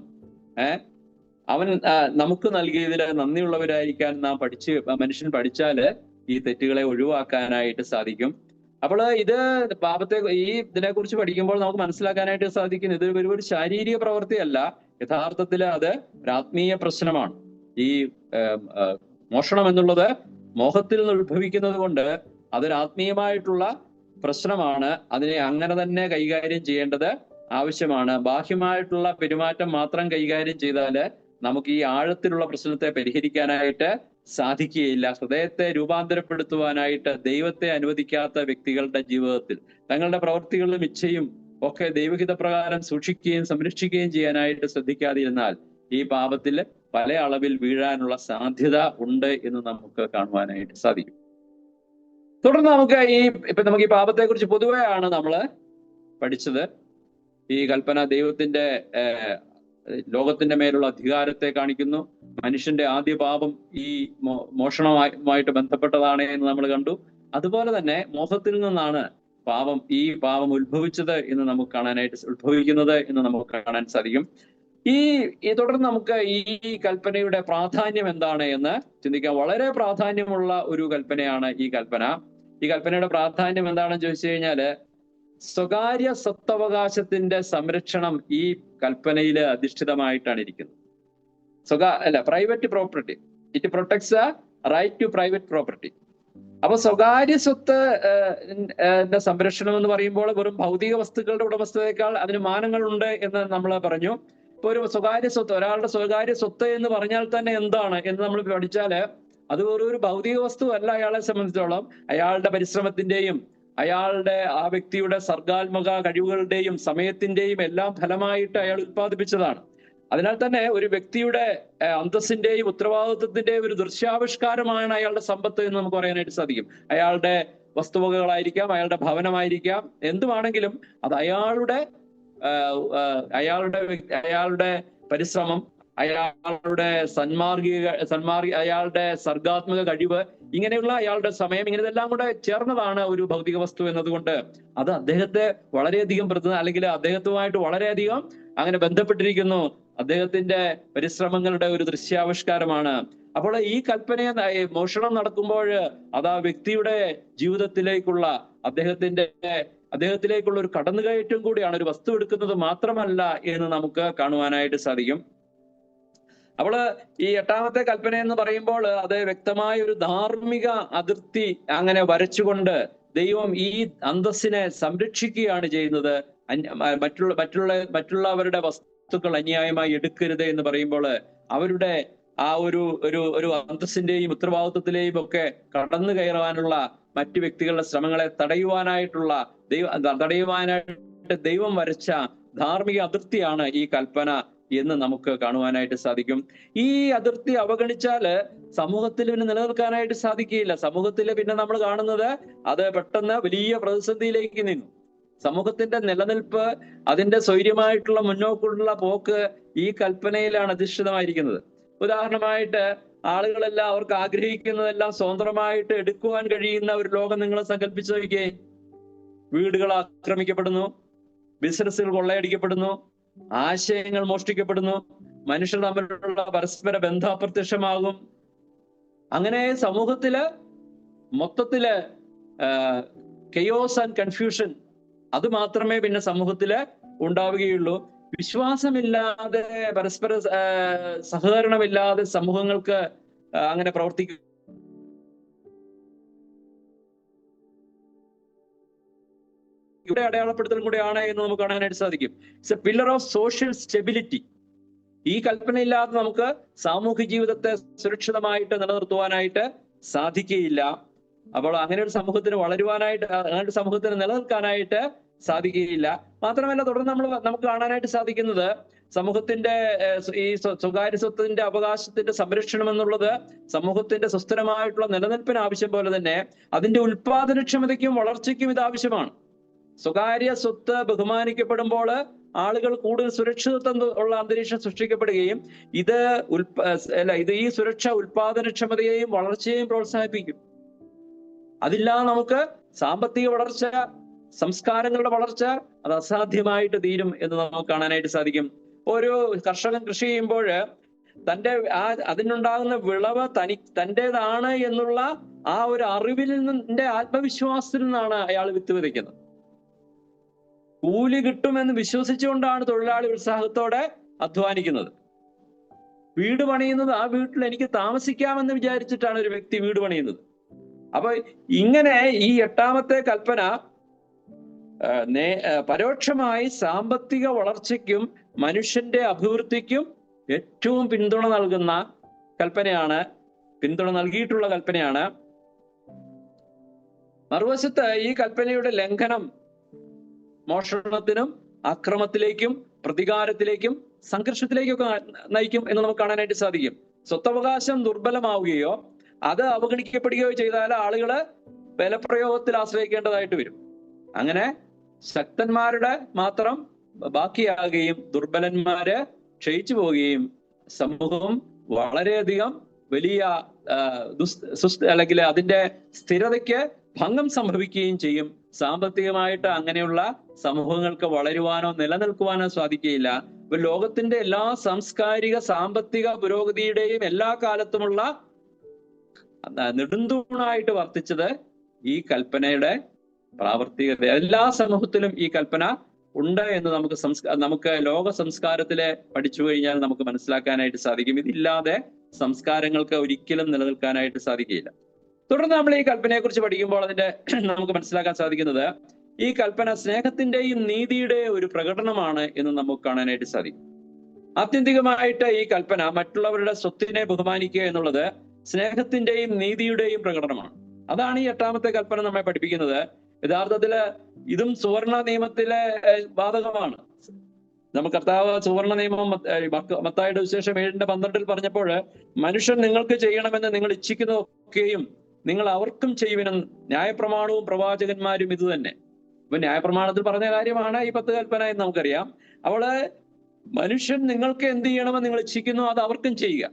അവൻ നമുക്ക് നൽകിയതിൽ നന്ദിയുള്ളവരായിരിക്കാൻ മനുഷ്യൻ പഠിച്ചാല് ഈ തെറ്റുകളെ ഒഴിവാക്കാനായിട്ട് സാധിക്കും. അപ്പോൾ ഇത് പാപത്തെ, ഈ ഇതിനെ കുറിച്ച് പഠിക്കുമ്പോൾ നമുക്ക് മനസ്സിലാക്കാനായിട്ട് സാധിക്കും, ഇത് ഒരു ശാരീരിക പ്രവൃത്തിയല്ല, യഥാർത്ഥത്തിൽ അത് ഒരു ആത്മീയ പ്രശ്നമാണ്. ഈ മോഷണം എന്നുള്ളത് മോഹത്തിൽ നിന്ന് ഉത്ഭവിക്കുന്നത് കൊണ്ട് അതൊരു ആത്മീയമായിട്ടുള്ള പ്രശ്നമാണ്. അതിനെ അങ്ങനെ തന്നെ കൈകാര്യം ചെയ്യേണ്ടത് ആവശ്യമാണ്. ബാഹ്യമായിട്ടുള്ള പെരുമാറ്റം മാത്രം കൈകാര്യം ചെയ്താല് നമുക്ക് ഈ ആഴത്തിലുള്ള പ്രശ്നത്തെ പരിഹരിക്കാനായിട്ട് സാധിക്കുകയില്ല. ഹൃദയത്തെ രൂപാന്തരപ്പെടുത്തുവാനായിട്ട് ദൈവത്തെ അനുവദിക്കാത്ത വ്യക്തികളുടെ ജീവിതത്തിൽ തങ്ങളുടെ പ്രവൃത്തികളും ഇച്ഛയും ഒക്കെ ദൈവഹിത പ്രകാരം സൂക്ഷിക്കുകയും സംരക്ഷിക്കുകയും ചെയ്യാനായിട്ട് ശ്രദ്ധിക്കാതിരുന്നാൽ ഈ പാപത്തിൽ പല അളവിൽ വീഴാനുള്ള സാധ്യത ഉണ്ട് എന്ന് നമുക്ക് കാണുവാനായിട്ട് സാധിക്കും. തുടർന്ന് നമുക്ക് നമുക്ക് ഈ പാപത്തെ കുറിച്ച് പൊതുവെയാണ് നമ്മൾ പഠിച്ചത്. ഈ കൽപ്പന ദൈവത്തിന്റെ ലോകത്തിന്റെ മേലുള്ള അധികാരത്തെ കാണിക്കുന്നു. മനുഷ്യന്റെ ആദ്യ പാപം ഈ മോഷണവുമായിട്ട് ബന്ധപ്പെട്ടതാണ് എന്ന് നമ്മൾ കണ്ടു. അതുപോലെ തന്നെ മോഹത്തിൽ നിന്നാണ് ഈ പാപം ഉത്ഭവിച്ചത് എന്ന് നമുക്ക് ഉത്ഭവിക്കുന്നത് എന്ന് നമുക്ക് കാണാൻ സാധിക്കും. തുടർന്ന് നമുക്ക് ഈ കൽപ്പനയുടെ പ്രാധാന്യം എന്താണ് എന്ന് ചിന്തിക്കാം. വളരെ പ്രാധാന്യമുള്ള ഒരു കൽപ്പനയാണ് ഈ കൽപ്പന. ഈ കൽപ്പനയുടെ പ്രാധാന്യം എന്താണെന്ന് ചോദിച്ചു കഴിഞ്ഞാല്, സ്വകാര്യ സ്വത്തവകാശത്തിന്റെ സംരക്ഷണം ഈ കൽപ്പനയിൽ അധിഷ്ഠിതമായിട്ടാണ് ഇരിക്കുന്നത്. Private property, it protects the right to private property. അപ്പൊ സ്വകാര്യ സ്വത്ത് സംരക്ഷണം എന്ന് പറയുമ്പോൾ വെറും ഭൗതിക വസ്തുക്കളുടെ ഉടമസ്ഥതയേക്കാൾ അതിന് മാനങ്ങളുണ്ട് എന്ന് നമ്മൾ പറഞ്ഞു. ഇപ്പൊ ഒരു സ്വകാര്യ സ്വത്ത്, ഒരാളുടെ സ്വകാര്യ സ്വത്ത് എന്ന് പറഞ്ഞാൽ തന്നെ എന്താണ് എന്ന് നമ്മൾ പഠിച്ചാല്, അത് ഒരു ഭൗതിക വസ്തു അല്ല. അയാളെ സംബന്ധിച്ചോളം അയാളുടെ പരിശ്രമത്തിന്റെയും അയാളുടെ ആ വ്യക്തിയുടെ സർഗാത്മക കഴിവുകളുടെയും സമയത്തിന്റെയും എല്ലാം ഫലമായിട്ട് അയാൾ ഉത്പാദിപ്പിച്ചതാണ്. അതിനാൽ തന്നെ ഒരു വ്യക്തിയുടെ അന്തസ്സിന്റെയും ഉത്തരവാദിത്വത്തിന്റെയും ഒരു ദൃശ്യാവിഷ്കാരമാണ് അയാളുടെ സമ്പത്ത് എന്ന് നമുക്ക് പറയാനായിട്ട് സാധിക്കും. അയാളുടെ വസ്തുവകകളായിരിക്കാം, അയാളുടെ ഭവനമായിരിക്കാം, എന്തുവാണെങ്കിലും അത് അയാളുടെ പരിശ്രമം, അയാളുടെ അയാളുടെ സർഗാത്മക കഴിവ്, ഇങ്ങനെയുള്ള അയാളുടെ സമയം, ഇങ്ങനെതെല്ലാം കൂടെ ചേർന്നതാണ് ഒരു ഭൗതിക വസ്തു എന്നതുകൊണ്ട് അത് അദ്ദേഹത്തെ വളരെയധികം അല്ലെങ്കിൽ അദ്ദേഹത്തുമായിട്ട് വളരെയധികം അങ്ങനെ ബന്ധപ്പെട്ടിരിക്കുന്നു. അദ്ദേഹത്തിന്റെ പരിശ്രമങ്ങളുടെ ഒരു ദൃശ്യാവിഷ്കാരമാണ്. അപ്പോൾ ഈ കൽപ്പനയെ മോഷണം നടക്കുമ്പോൾ അത് ആ വ്യക്തിയുടെ ജീവിതത്തിലേക്കുള്ള അദ്ദേഹത്തിലേക്കുള്ള ഒരു കടന്നുകയറ്റം കൂടിയാണ്. ഒരു വസ്തു എടുക്കുന്നത് മാത്രമല്ല എന്ന് നമുക്ക് കാണുവാനായിട്ട് സാധിക്കും. അപ്പോൾ ഈ 8ാമത്തെ കൽപ്പന എന്ന് പറയുമ്പോൾ അത് വ്യക്തമായ ഒരു ധാർമ്മിക അതിർത്തി അങ്ങനെ വരച്ചുകൊണ്ട് ദൈവം ഈ അന്തസ്സിനെ സംരക്ഷിക്കുകയാണ് ചെയ്യുന്നത്. മറ്റുള്ളവരുടെ വസ്തുക്കൾ അന്യായമായി എടുക്കരുത് എന്ന് പറയുമ്പോൾ അവരുടെ ആ ഒരു അന്തസ്സിന്റെയും ഉത്തരവാദിത്വത്തിലെയും ഒക്കെ കടന്നു കയറുവാനുള്ള മറ്റു വ്യക്തികളുടെ ശ്രമങ്ങളെ തടയുവാനായിട്ട് ദൈവം വരച്ച ധാർമ്മിക അതിർത്തിയാണ് ഈ കൽപ്പന എന്ന് നമുക്ക് കാണുവാനായിട്ട് സാധിക്കും. ഈ അതിർത്തി അവഗണിച്ചാല് സമൂഹത്തിൽ പിന്നെ നിലനിൽക്കാനായിട്ട് സാധിക്കുകയില്ല. സമൂഹത്തിൽ പിന്നെ നമ്മൾ കാണുന്നത് അത് പെട്ടെന്ന് വലിയ പ്രതിസന്ധിയിലേക്ക് നീങ്ങും. സമൂഹത്തിന്റെ നിലനിൽപ്പ്, അതിന്റെ സ്വൈര്യമായിട്ടുള്ള മുന്നോട്ടുള്ള പോക്ക് ഈ കൽപ്പനയിലാണ് അധിഷ്ഠിതമായിരിക്കുന്നത്. ഉദാഹരണമായിട്ട് ആളുകളെല്ലാം അവർക്ക് ആഗ്രഹിക്കുന്നതെല്ലാം സ്വതന്ത്രമായിട്ട് എടുക്കുവാൻ കഴിയുന്ന ഒരു ലോകം നിങ്ങൾ സങ്കല്പിച്ചു നോക്കിയേ. വീടുകൾ ആക്രമിക്കപ്പെടുന്നു, ബിസിനസ്സുകൾ കൊള്ളയടിക്കപ്പെടുന്നു, ആശയങ്ങൾ മോഷ്ടിക്കപ്പെടുന്നു, മനുഷ്യർ തമ്മിലുള്ള പരസ്പര ബന്ധം അപ്രത്യക്ഷമാകും. അങ്ങനെ സമൂഹത്തില് മൊത്തത്തില് കെയോസ് ആൻഡ് കൺഫ്യൂഷൻ അത് മാത്രമേ പിന്നെ സമൂഹത്തില് ഉണ്ടാവുകയുള്ളൂ. വിശ്വാസമില്ലാതെ, പരസ്പര സഹകരണമില്ലാതെ സമൂഹങ്ങൾക്ക് അങ്ങനെ പ്രവർത്തിക്കും. ഇവിടെ അടയാളപ്പെടുത്തലും കൂടെയാണ് എന്ന് നമുക്ക് കാണാനായിട്ട് സാധിക്കും. It's A pillar of social stability. ഈ കൽപ്പനയില്ലാതെ നമുക്ക് സാമൂഹ്യ ജീവിതത്തെ സുരക്ഷിതമായിട്ട് നിലനിർത്തുവാനായിട്ട് സാധിക്കുകയില്ല. അപ്പോൾ അങ്ങനെ ഒരു സമൂഹത്തിന് വളരുവാനായിട്ട്, അങ്ങനെ ഒരു സമൂഹത്തിന് നിലനിൽക്കാനായിട്ട് സാധിക്കുകയില്ല. മാത്രമല്ല, തുടർന്ന് നമുക്ക് കാണാനായിട്ട് സാധിക്കുന്നത് സമൂഹത്തിന്റെ ഈ സ്വകാര്യ സ്വത്തിന്റെ അവകാശത്തിന്റെ സംരക്ഷണം എന്നുള്ളത് സമൂഹത്തിന്റെ സുസ്ഥിരമായിട്ടുള്ള നിലനിൽപ്പിന് ആവശ്യം പോലെ തന്നെ അതിന്റെ ഉൽപാദനക്ഷമതയ്ക്കും വളർച്ചയ്ക്കും ഇത് ആവശ്യമാണ്. സ്വകാര്യ സ്വത്ത് ബഹുമാനിക്കപ്പെടുമ്പോൾ ആളുകൾ കൂടുതൽ സുരക്ഷിതത്വം ഉള്ള അന്തരീക്ഷം സൃഷ്ടിക്കപ്പെടുകയും ഇത് ഈ സുരക്ഷ ഉൽപാദനക്ഷമതയെയും വളർച്ചയെയും പ്രോത്സാഹിപ്പിക്കും. അതില്ലാതെ നമുക്ക് സാമ്പത്തിക വളർച്ച, സംസ്കാരങ്ങളുടെ വളർച്ച അത് അസാധ്യമായിട്ട് തീരും എന്ന് നമുക്ക് കാണാനായിട്ട് സാധിക്കും. ഒരു കർഷകൻ കൃഷി ചെയ്യുമ്പോൾ അതിനുണ്ടാകുന്ന വിളവ് തൻ്റെതാണ് എന്നുള്ള ആ ഒരു അറിവിൽ നിന്റെ ആത്മവിശ്വാസത്തിൽ നിന്നാണ് അയാൾ വിത്ത് വിതയ്ക്കുന്നത്. കൂലി കിട്ടുമെന്ന് വിശ്വസിച്ചുകൊണ്ടാണ് തൊഴിലാളി ഉത്സാഹത്തോടെ അധ്വാനിക്കുന്നത്. വീട് പണിയുന്നത് ആ വീട്ടിൽ എനിക്ക് താമസിക്കാമെന്ന് വിചാരിച്ചിട്ടാണ് ഒരു വ്യക്തി വീട് പണിയുന്നത്. അപ്പൊ ഇങ്ങനെ ഈ 8ാമത്തെ കൽപ്പന പരോക്ഷമായി സാമ്പത്തിക വളർച്ചയ്ക്കും മനുഷ്യന്റെ അഭിവൃദ്ധിക്കും ഏറ്റവും പിന്തുണ നൽകിയിട്ടുള്ള കൽപ്പനയാണ്. മറുവശത്ത് ഈ കൽപ്പനയുടെ ലംഘനം മോഷണത്തിനും അക്രമത്തിലേക്കും പ്രതികാരത്തിലേക്കും സംഘർഷത്തിലേക്കൊക്കെ നയിക്കും എന്ന് നമുക്ക് കാണാനായിട്ട് സാധിക്കും. സ്വത്തവകാശം ദുർബലമാവുകയോ അത് അവഗണിക്കപ്പെടുകയോ ചെയ്താൽ ആളുകള് ബലപ്രയോഗത്തിൽ ആശ്രയിക്കേണ്ടതായിട്ട് വരും. അങ്ങനെ ശക്തന്മാരുടെ മാത്രം ബാക്കിയാകുകയും ദുർബലന്മാര് ക്ഷയിച്ചു പോവുകയും സമൂഹം വളരെയധികം വലിയ അല്ലെങ്കിൽ അതിന്റെ സ്ഥിരതയ്ക്ക് ഭംഗം സംഭവിക്കുകയും ചെയ്യും. സാമ്പത്തികമായിട്ട് അങ്ങനെയുള്ള സമൂഹങ്ങൾക്ക് വളരുവാനോ നിലനിൽക്കുവാനോ സാധിക്കുകയില്ല. ഇപ്പൊ ലോകത്തിന്റെ എല്ലാ സാംസ്കാരിക സാമ്പത്തിക പുരോഗതിയുടെയും എല്ലാ കാലത്തുമുള്ള നെടുന്തൂണായിട്ട് വർത്തിച്ചത് ഈ കൽപ്പനയുടെ പ്രാവർത്തികത. എല്ലാ സമൂഹത്തിലും ഈ കൽപ്പന ഉണ്ട് എന്ന് നമുക്ക് ലോക സംസ്കാരത്തിലെ പഠിച്ചു കഴിഞ്ഞാൽ നമുക്ക് മനസ്സിലാക്കാനായിട്ട് സാധിക്കും. ഇതില്ലാതെ സംസ്കാരങ്ങൾക്ക് ഒരിക്കലും നിലനിൽക്കാനായിട്ട് സാധിക്കുകയില്ല. തുടർന്ന് നമ്മൾ ഈ കൽപ്പനയെ കുറിച്ച് പഠിക്കുമ്പോൾ നമുക്ക് മനസ്സിലാക്കാൻ സാധിക്കുന്നത് ഈ കൽപ്പന സ്നേഹത്തിന്റെയും നീതിയുടെയും ഒരു പ്രകടനമാണ് എന്ന് നമുക്ക് കാണാനായിട്ട് സാധിക്കും. ആത്യന്തികമായിട്ട് ഈ കൽപ്പന മറ്റുള്ളവരുടെ സ്വത്തിനെ ബഹുമാനിക്കുക എന്നുള്ളത് സ്നേഹത്തിന്റെയും നീതിയുടെയും പ്രകടനമാണ്. അതാണ് ഈ 8ാമത്തെ കൽപ്പന നമ്മെ പഠിപ്പിക്കുന്നത്. യഥാർത്ഥത്തില് ഇതും സുവർണ നിയമത്തിലെ ബാധകമാണ്. നമുക്ക് കർത്താവ് സുവർണ നിയമം മത്തായിയുടെ സുവിശേഷം 7:12 പറഞ്ഞപ്പോൾ മനുഷ്യൻ നിങ്ങൾക്ക് ചെയ്യണമെന്ന് നിങ്ങൾ ഇച്ഛിക്കുന്നതൊക്കെയും നിങ്ങൾ അവർക്കും ചെയ്യുവിനും ന്യായപ്രമാണവും പ്രവാചകന്മാരും ഇത് തന്നെ. അപ്പൊ ന്യായപ്രമാണത്തിൽ പറഞ്ഞ കാര്യമാണ് ഈ 10 കൽപ്പന എന്ന് നമുക്കറിയാം. അവള് മനുഷ്യൻ നിങ്ങൾക്ക് എന്ത് ചെയ്യണമെന്ന് നിങ്ങൾ ഇച്ഛിക്കുന്നു അത് അവർക്കും ചെയ്യുക.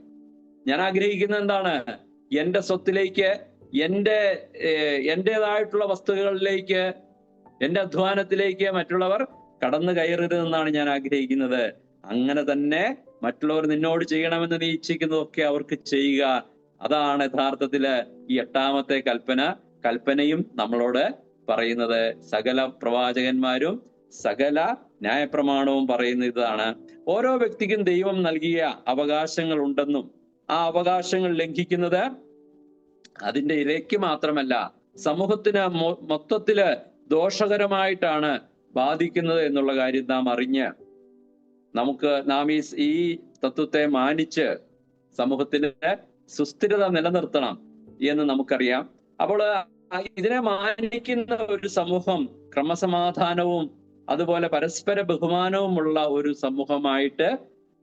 ഞാൻ ആഗ്രഹിക്കുന്നത് എന്താണ്? എന്റെ സ്വത്തിലേക്ക്, എന്റേതായിട്ടുള്ള വസ്തുക്കളിലേക്ക്, എന്റെ അധ്വാനത്തിലേക്ക് മറ്റുള്ളവർ കടന്നു കയറരുതെന്നാണ് ഞാൻ ആഗ്രഹിക്കുന്നത്. അങ്ങനെ തന്നെ മറ്റുള്ളവർ നിന്നോട് ചെയ്യണമെന്ന് നീ ഇച്ഛിക്കുന്നതൊക്കെ അവർക്ക് ചെയ്യുക. അതാണ് യഥാർത്ഥത്തില് ഈ 8ാമത്തെ കൽപ്പനയും നമ്മളോട് പറയുന്നത്. സകല പ്രവാചകന്മാരും സകല ന്യായപ്രമാണവും പറയുന്ന ഇതാണ്. ഓരോ വ്യക്തിക്കും ദൈവം നൽകിയ അവകാശങ്ങൾ ഉണ്ടെന്നും ആ അവകാശങ്ങൾ ലംഘിക്കുന്നത് അതിന്റെ ഇരയ്ക്ക് മാത്രമല്ല സമൂഹത്തിന് മൊത്തത്തില് ദോഷകരമായിട്ടാണ് ബാധിക്കുന്നത് എന്നുള്ള കാര്യം നാം അറിഞ്ഞ് നാം ഈ തത്വത്തെ മാനിച്ച് സമൂഹത്തിന്റെ സുസ്ഥിരത നിലനിർത്തണം എന്ന് നമുക്കറിയാം. അപ്പോൾ ഇതിനെ മാനിക്കുന്ന ഒരു സമൂഹം ക്രമസമാധാനവും അതുപോലെ പരസ്പര ബഹുമാനവുമുള്ള ഒരു സമൂഹമായിട്ട്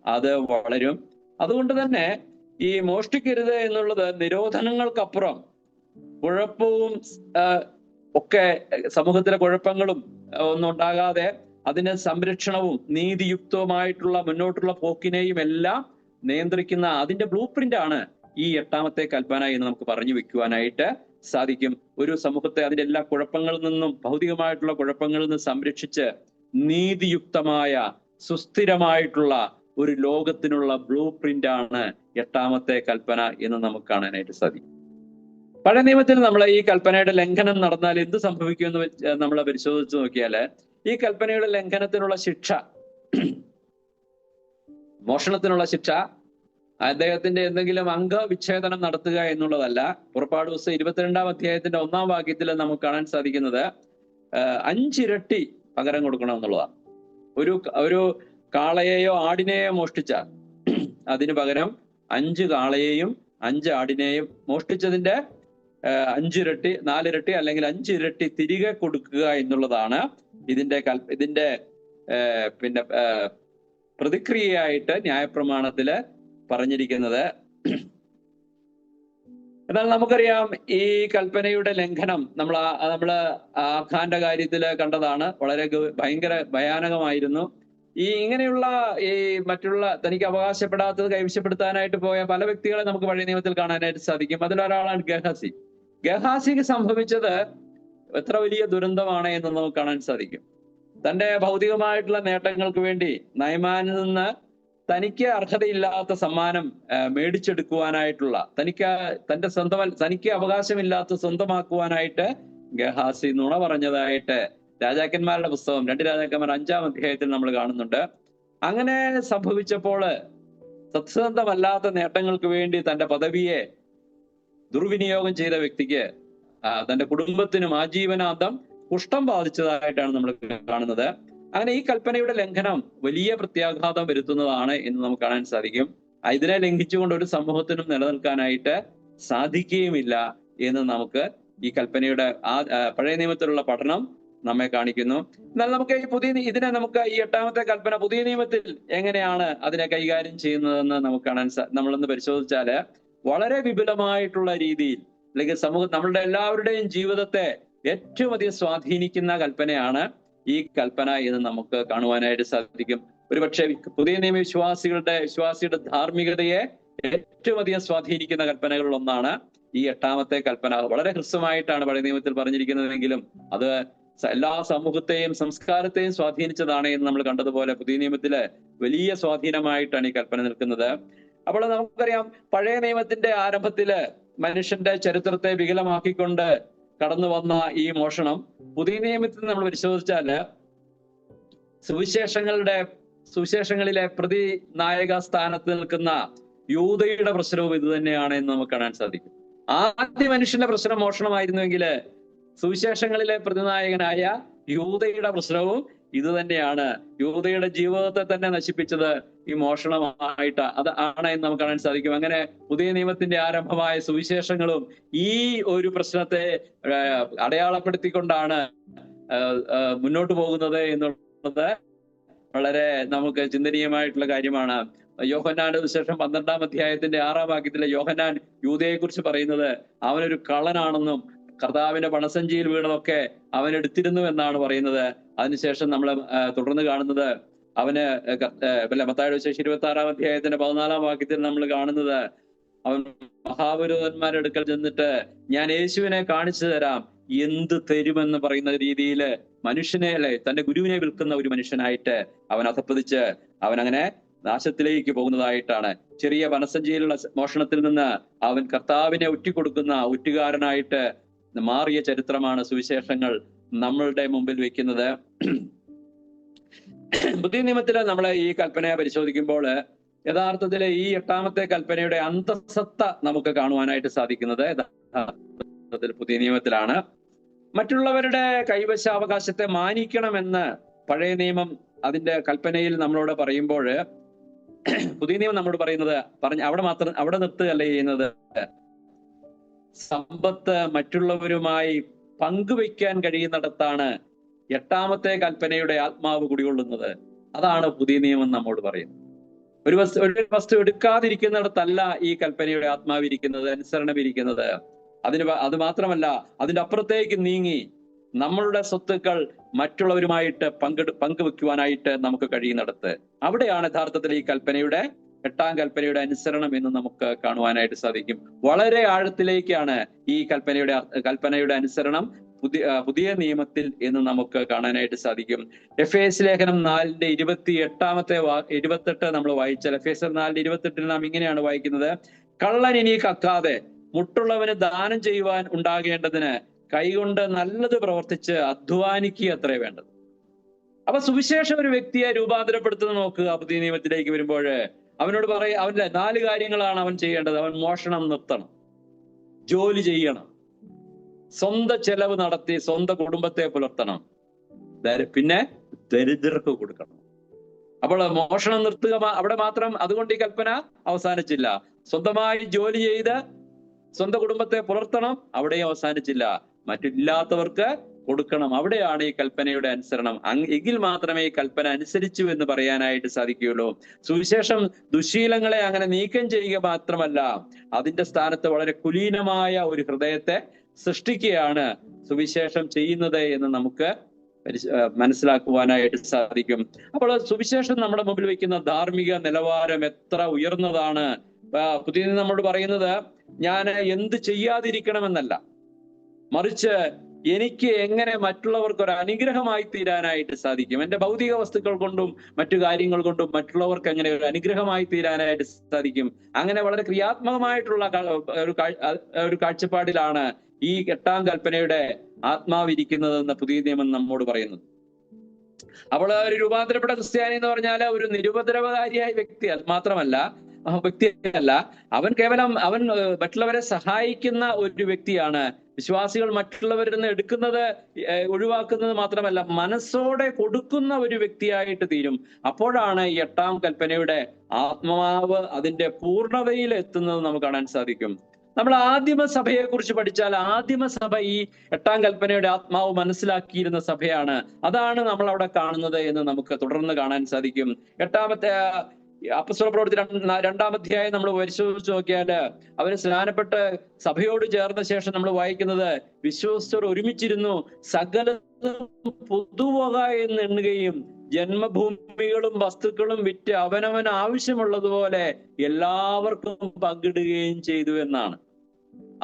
അത് വളരും. അതുകൊണ്ട് തന്നെ ഈ മോഷ്ടിക്കരുത് എന്നുള്ളത് നിരോധനങ്ങൾക്കപ്പുറം കുഴപ്പവും ഒക്കെ സമൂഹത്തിലെ കുഴപ്പങ്ങളും ഒന്നും ഉണ്ടാകാതെ അതിന് സംരക്ഷണവും നീതിയുക്തവുമായിട്ടുള്ള മുന്നോട്ടുള്ള പോക്കിനെയും എല്ലാം നിയന്ത്രിക്കുന്ന അതിന്റെ ബ്ലൂ പ്രിന്റ് ആണ് ഈ 8ാമത്തെ കൽപ്പന എന്ന് നമുക്ക് പറഞ്ഞു വെക്കുവാനായിട്ട് സാധിക്കും. ഒരു സമൂഹത്തെ അതിന്റെ എല്ലാ കുഴപ്പങ്ങളിൽ നിന്നും, ഭൗതികമായിട്ടുള്ള കുഴപ്പങ്ങളിൽ നിന്നും സംരക്ഷിച്ച് നീതിയുക്തമായ സുസ്ഥിരമായിട്ടുള്ള ഒരു ലോകത്തിനുള്ള ബ്ലൂ പ്രിന്റ് ആണ് 8ാമത്തെ കൽപ്പന എന്ന് നമുക്ക് കാണാനായിട്ട് സാധിക്കും. പഴയ നിയമത്തിൽ നമ്മൾ ഈ കൽപ്പനയുടെ ലംഘനം നടന്നാൽ എന്ത് സംഭവിക്കുമെന്ന് നമ്മൾ പരിശോധിച്ച് നോക്കിയാല് ഈ കൽപ്പനയുടെ ലംഘനത്തിനുള്ള ശിക്ഷ, മോഷണത്തിനുള്ള ശിക്ഷ അദ്ദേഹത്തിന്റെ എന്തെങ്കിലും അംഗവിച്ഛേദനം നടത്തുക എന്നുള്ളതല്ല. പുറപ്പാട് പുസ്തകം 22-ാം അധ്യായത്തിന്റെ 1-ാം വാക്യത്തിൽ നമുക്ക് കാണാൻ സാധിക്കുന്നത് 5 ഇരട്ടി പകരം കൊടുക്കണം എന്നുള്ളതാണ്. ഒരു കാളയെയോ ആടിനെയോ മോഷ്ടിച്ചാൽ അതിന് പകരം 5 കാളയെയും 5 ആടിനെയും മോഷ്ടിച്ചതിന്റെ 5 ഇരട്ടി 4 ഇരട്ടി അല്ലെങ്കിൽ 5 ഇരട്ടി തിരികെ കൊടുക്കുക എന്നുള്ളതാണ് ഇതിന്റെ പിന്നെ പ്രതിക്രിയയായിട്ട് ന്യായപ്രമാണത്തില് പറഞ്ഞിരിക്കുന്നത്. എന്നാൽ നമുക്കറിയാം ഈ കൽപ്പനയുടെ ലംഘനം നമ്മള് ആഖാന്റെ കാര്യത്തില് കണ്ടതാണ്. വളരെ ഭയങ്കര ഭയാനകമായിരുന്നു. ഇങ്ങനെയുള്ള മറ്റുള്ള തനിക്ക് അവകാശപ്പെടാത്തത് കൈവശപ്പെടുത്താനായിട്ട് പോയ പല വ്യക്തികളെ നമുക്ക് പഴയ നിയമത്തിൽ കാണാനായിട്ട് സാധിക്കും. അതിലൊരാളാണ് ഗഹാസി. ഗഹാസിക്ക് സംഭവിച്ചത് എത്ര വലിയ ദുരന്തമാണ് എന്ന് നമുക്ക് കാണാൻ സാധിക്കും. തന്റെ ഭൗതികമായിട്ടുള്ള നേട്ടങ്ങൾക്ക് വേണ്ടി നയമാനിൽ നിന്ന് തനിക്ക് അർഹതയില്ലാത്ത സമ്മാനം മേടിച്ചെടുക്കുവാനായിട്ടുള്ള തനിക്ക് അവകാശമില്ലാത്ത സ്വന്തമാക്കുവാനായിട്ട് ഗഹാസി നുണ പറഞ്ഞതായിട്ട് രാജാക്കന്മാരുടെ പുസ്തകം 2 രാജാക്കന്മാർ 5-ാം അധ്യായത്തിൽ നമ്മൾ കാണുന്നുണ്ട്. അങ്ങനെ സംഭവിച്ചപ്പോൾ സത്യസന്ധമല്ലാത്ത നേട്ടങ്ങൾക്ക് വേണ്ടി തന്റെ പദവിയെ ദുർവിനിയോഗം ചെയ്ത വ്യക്തിക്ക് തന്റെ കുടുംബത്തിനും ആജീവനാന്തം കുഷ്ഠം ബാധിച്ചതായിട്ടാണ് നമ്മൾ കാണുന്നത്. അങ്ങനെ ഈ കൽപ്പനയുടെ ലംഘനം വലിയ പ്രത്യാഘാതം വരുത്തുന്നതാണ് എന്ന് നമുക്ക് കാണാൻ സാധിക്കും. ഇതിനെ ലംഘിച്ചുകൊണ്ട് ഒരു സമൂഹത്തിനും നിലനിൽക്കാനായിട്ട് സാധിക്കുകയുമില്ല എന്ന് നമുക്ക് ഈ കൽപ്പനയുടെ പഴയ നിയമത്തിലുള്ള പഠനം നമ്മെ കാണിക്കുന്നു. എന്നാൽ നമുക്ക് ഇതിനെ നമുക്ക് ഈ 8-ാമത്തെ കൽപ്പന പുതിയ നിയമത്തിൽ എങ്ങനെയാണ് അതിനെ കൈകാര്യം ചെയ്യുന്നതെന്ന് നമുക്ക് നമ്മളൊന്ന് പരിശോധിച്ചാല് വളരെ വിപുലമായിട്ടുള്ള രീതിയിൽ അല്ലെങ്കിൽ നമ്മളുടെ എല്ലാവരുടെയും ജീവിതത്തെ ഏറ്റവും അധികം സ്വാധീനിക്കുന്ന കൽപ്പനയാണ് ഈ കൽപ്പന എന്ന് നമുക്ക് കാണുവാനായിട്ട് സാധിക്കും. ഒരുപക്ഷെ പുതിയ നിയമ വിശ്വാസിയുടെ ധാർമ്മികതയെ ഏറ്റവും അധികം സ്വാധീനിക്കുന്ന കൽപ്പനകളിൽ ഒന്നാണ് ഈ 8-ാമത്തെ കൽപ്പന. വളരെ ഹ്രസ്വമായിട്ടാണ് പഴയ നിയമത്തിൽ പറഞ്ഞിരിക്കുന്നതെങ്കിലും അത് എല്ലാ സമൂഹത്തെയും സംസ്കാരത്തെയും സ്വാധീനിച്ചതാണ് എന്ന് നമ്മൾ കണ്ടതുപോലെ പുതിയ നിയമത്തില് വലിയ സ്വാധീനമായിട്ടാണ് ഈ കൽപ്പന നിൽക്കുന്നത്. അപ്പോൾ നമുക്കറിയാം പഴയ നിയമത്തിന്റെ ആരംഭത്തില് മനുഷ്യന്റെ ചരിത്രത്തെ വികലമാക്കിക്കൊണ്ട് കടന്നു വന്ന ഈ മോഷണം പുതിയ നിയമത്തിൽ നമ്മൾ പരിശോധിച്ചാല് സുവിശേഷങ്ങളിലെ പ്രതിനായക സ്ഥാനത്ത് നിൽക്കുന്ന യൂദയുടെ പ്രശ്നവും ഇത് തന്നെയാണ് എന്ന് നമുക്ക് കാണാൻ സാധിക്കും. ആദ്യ മനുഷ്യന്റെ പ്രശ്നം മോഷണമായിരുന്നുവെങ്കിൽ സുവിശേഷങ്ങളിലെ പ്രതിനായകനായ യൂദയുടെ പ്രശ്നവും ഇത് തന്നെയാണ്. യൂദയുടെ ജീവിതത്തെ തന്നെ നശിപ്പിച്ചത് ഈ മോഷണമായിട്ട് ആണ് എന്ന് നമുക്ക് കാണാൻ സാധിക്കും. അങ്ങനെ പുതിയ നിയമത്തിന്റെ ആരംഭമായ സുവിശേഷങ്ങളും ഈ ഒരു പ്രശ്നത്തെ അടയാളപ്പെടുത്തിക്കൊണ്ടാണ് മുന്നോട്ട് പോകുന്നത് എന്നുള്ളത് വളരെ നമുക്ക് ചിന്തനീയമായിട്ടുള്ള കാര്യമാണ്. യോഹന്നാന്റെ സുവിശേഷം 12-ാം അധ്യായത്തിന്റെ 6-ാം വാക്യത്തിലെ യോഹന്നാൻ യൂദയെ കുറിച്ച് പറയുന്നത് അവനൊരു കള്ളനാണെന്നും കർത്താവിന്റെ പണസഞ്ചിയിൽ വീണതൊക്കെ അവൻ എടുത്തിരുന്നു എന്നാണ് പറയുന്നത്. അതിനുശേഷം നമ്മൾ തുടർന്ന് കാണുന്നത് അവന് മത്തായിയുടെ സുവിശേഷം 26-ാം അധ്യായത്തിന്റെ 14-ാം വാക്യത്തിൽ നമ്മൾ കാണുന്നത് അവൻ മഹാപുരോഹിതന്മാരുടെ അടുക്കൽ ചെന്നിട്ട് ഞാൻ യേശുവിനെ കാണിച്ചു തരാം എന്ത് തരുമെന്ന് പറയുന്ന രീതിയിൽ മനുഷ്യനെ തന്റെ ഗുരുവിനെ വിൽക്കുന്ന ഒരു മനുഷ്യനായിട്ട് അവൻ അധപ്പതിച്ച് അവൻ അങ്ങനെ നാശത്തിലേക്ക് പോകുന്നതായിട്ടാണ്. ചെറിയ പണസഞ്ചിയിലുള്ള മോഷണത്തിൽ നിന്ന് അവൻ കർത്താവിനെ ഒറ്റിക്കൊടുക്കുന്ന ഒറ്റുകാരനായിട്ട് മാറിയ ചരിത്രമാണ് സുവിശേഷങ്ങൾ നമ്മളുടെ മുമ്പിൽ വെക്കുന്നത്. പുതിയ നിയമത്തില് നമ്മൾ ഈ കൽപ്പനയെ പരിശോധിക്കുമ്പോൾ യഥാർത്ഥത്തില് ഈ 8-ാമത്തെ കൽപ്പനയുടെ അന്തസത്ത നമുക്ക് കാണുവാനായിട്ട് സാധിക്കുന്നത് യഥാർത്ഥത്തിൽ പുതിയ നിയമത്തിലാണ്. മറ്റുള്ളവരുടെ കൈവശാവകാശത്തെ മാനിക്കണമെന്ന് പഴയ നിയമം അതിന്റെ കൽപ്പനയിൽ നമ്മളോട് പറയുമ്പോൾ പുതിയ നിയമം നമ്മളോട് പറയുന്നത് അവിടെ നിർത്തുകയല്ല ചെയ്യുന്നത്. സമ്പത്ത് മറ്റുള്ളവരുമായി പങ്കുവയ്ക്കാൻ കഴിയുന്നിടത്താണ് 8-ാമത്തെ കൽപ്പനയുടെ ആത്മാവ് കുടികൊള്ളുന്നത്. അതാണ് പുതിയ നിയമം നമ്മോട് പറയുന്നത്. ഒരു വസ്തു എടുക്കാതിരിക്കുന്നിടത്തല്ല ഈ കൽപ്പനയുടെ ആത്മാവ് ഇരിക്കുന്നത്, അനുസരണം ഇരിക്കുന്നത്. അത് മാത്രമല്ല, അതിന്റെ അപ്പുറത്തേക്ക് നീങ്ങി നമ്മളുടെ സ്വത്തുക്കൾ മറ്റുള്ളവരുമായിട്ട് പങ്കുവെക്കുവാനായിട്ട് നമുക്ക് കഴിയുന്നിടത്ത് അവിടെയാണ് യഥാർത്ഥത്തിൽ ഈ 8-ാം കൽപ്പനയുടെ അനുസരണം എന്ന് നമുക്ക് കാണുവാനായിട്ട് സാധിക്കും. വളരെ ആഴത്തിലേക്കാണ് ഈ കൽപ്പനയുടെ അനുസരണം പുതിയ നിയമത്തിൽ എന്ന് നമുക്ക് കാണാനായിട്ട് സാധിക്കും. എഫേസ് ലേഖനം 4-ന്റെ 28 നമ്മൾ വായിച്ചാൽ എഫേസർ 4:28 നാം ഇങ്ങനെയാണ് വായിക്കുന്നത്: കള്ളൻ ഇനി കക്കാതെ മുട്ടുള്ളവന് ദാനം ചെയ്യുവാൻ ഉണ്ടാകേണ്ടതിന് കൈകൊണ്ട് നല്ലത് പ്രവർത്തിച്ച് അധ്വാനിക്കുക അത്രേ വേണ്ടത്. അപ്പൊ സുവിശേഷം ഒരു വ്യക്തിയെ രൂപാന്തരപ്പെടുത്തുന്നത് നോക്കുക. പുതിയ നിയമത്തിലേക്ക് വരുമ്പോൾ അവനോട് അവന്റെ 4 കാര്യങ്ങളാണ് അവൻ ചെയ്യേണ്ടത്. അവൻ മോഷണം നിർത്തണം, ജോലി ചെയ്യണം, സ്വന്തം ചെലവ് നടത്തി സ്വന്തം കുടുംബത്തെ പുലർത്തണം, പിന്നെ ദരിദ്രർക്ക് കൊടുക്കണം. അപ്പോൾ മോഷണം നിർത്തുക അവിടെ മാത്രം അതുകൊണ്ട് ഈ കൽപ്പന അവസാനിച്ചില്ല. സ്വന്തമായി ജോലി ചെയ്ത് സ്വന്തം കുടുംബത്തെ പുലർത്തണം, അവിടെയും അവസാനിച്ചില്ല. മറ്റില്ലാത്തവർക്ക് കൊടുക്കണം, അവിടെയാണ് ഈ കൽപ്പനയുടെ അനുസരണം. എങ്കിൽ മാത്രമേ ഈ കൽപ്പന അനുസരിച്ചു എന്ന് പറയാനായിട്ട് സാധിക്കുകയുള്ളൂ. സുവിശേഷം ദുശീലങ്ങളെ അങ്ങനെ നീക്കം ചെയ്യുക മാത്രമല്ല, അതിന്റെ സ്ഥാനത്ത് വളരെ കുലീനമായ ഒരു ഹൃദയത്തെ സൃഷ്ടിക്കുകയാണ് സുവിശേഷം ചെയ്യുന്നത് എന്ന് നമുക്ക് മനസ്സിലാക്കുവാനായിട്ട് സാധിക്കും. അപ്പോൾ സുവിശേഷം നമ്മുടെ മുമ്പിൽ വയ്ക്കുന്ന ധാർമ്മിക നിലവാരം എത്ര ഉയർന്നതാണ്. പുതിയ നമ്മോട് പറയുന്നത് ഞാൻ എന്ത് ചെയ്യാതിരിക്കണമെന്നല്ല, മറിച്ച് എനിക്ക് എങ്ങനെ മറ്റുള്ളവർക്ക് ഒരു അനുഗ്രഹമായി തീരാനായിട്ട് സാധിക്കും. എൻ്റെ ഭൗതിക വസ്തുക്കൾ കൊണ്ടും മറ്റു കാര്യങ്ങൾ കൊണ്ടും മറ്റുള്ളവർക്ക് എങ്ങനെ ഒരു അനുഗ്രഹമായി തീരാനായിട്ട് സാധിക്കും. അങ്ങനെ വളരെ ക്രിയാത്മകമായിട്ടുള്ള ഒരു കാഴ്ചപ്പാടിലാണ് ഈ 8-ാം കൽപ്പനയുടെ ആത്മാവിരിക്കുന്നതെന്ന് പുതിയ നിയമം നമ്മോട് പറയുന്നത്. അപ്പോൾ ഒരു രൂപാന്തരപ്പെട്ട ക്രിസ്ത്യാനി എന്ന് പറഞ്ഞാൽ ഒരു നിരുപദ്രവകാരിയായ വ്യക്തിയല്ല, അവൻ കേവലം മറ്റുള്ളവരെ സഹായിക്കുന്ന ഒരു വ്യക്തിയാണ്. വിശ്വാസികൾ മറ്റുള്ളവരിൽ നിന്ന് എടുക്കുന്നത് ഒഴിവാക്കുന്നത് മാത്രമല്ല, മനസ്സോടെ കൊടുക്കുന്ന ഒരു വ്യക്തിയായിട്ട് തീരും. അപ്പോഴാണ് ഈ 8-ാം കൽപ്പനയുടെ ആത്മാവ് അതിന്റെ പൂർണ്ണതയിൽ എത്തുന്നത് നമുക്ക് കാണാൻ സാധിക്കും. നമ്മൾ ആദിമസഭയെ കുറിച്ച് പഠിച്ചാൽ, ആദിമസഭ ഈ 8-ാം കൽപ്പനയുടെ ആത്മാവ് മനസ്സിലാക്കിയിരുന്ന സഭയാണ്. അതാണ് നമ്മൾ അവിടെ കാണുന്നത് എന്ന് നമുക്ക് തുടർന്ന് കാണാൻ സാധിക്കും. 8-ാമത്തെ അപ്പസ്തല പ്രവൃത്തി 2-ാം അധ്യായം നമ്മൾ പരിശോധിച്ച് നോക്കിയാല്, അവര് സ്നാനപ്പെട്ട് സഭയോട് ചേർന്ന ശേഷം നമ്മൾ വായിക്കുന്നത്, വിശ്വസ്തർ ഒരുമിച്ചിരുന്നു സകലതും പൊതുവക എന്ന് എണ്ണുകയും ജന്മഭൂമികളും വസ്തുക്കളും വിറ്റ് അവനവൻ ആവശ്യമുള്ളതുപോലെ എല്ലാവർക്കും പങ്കിടുകയും ചെയ്തു എന്നാണ്.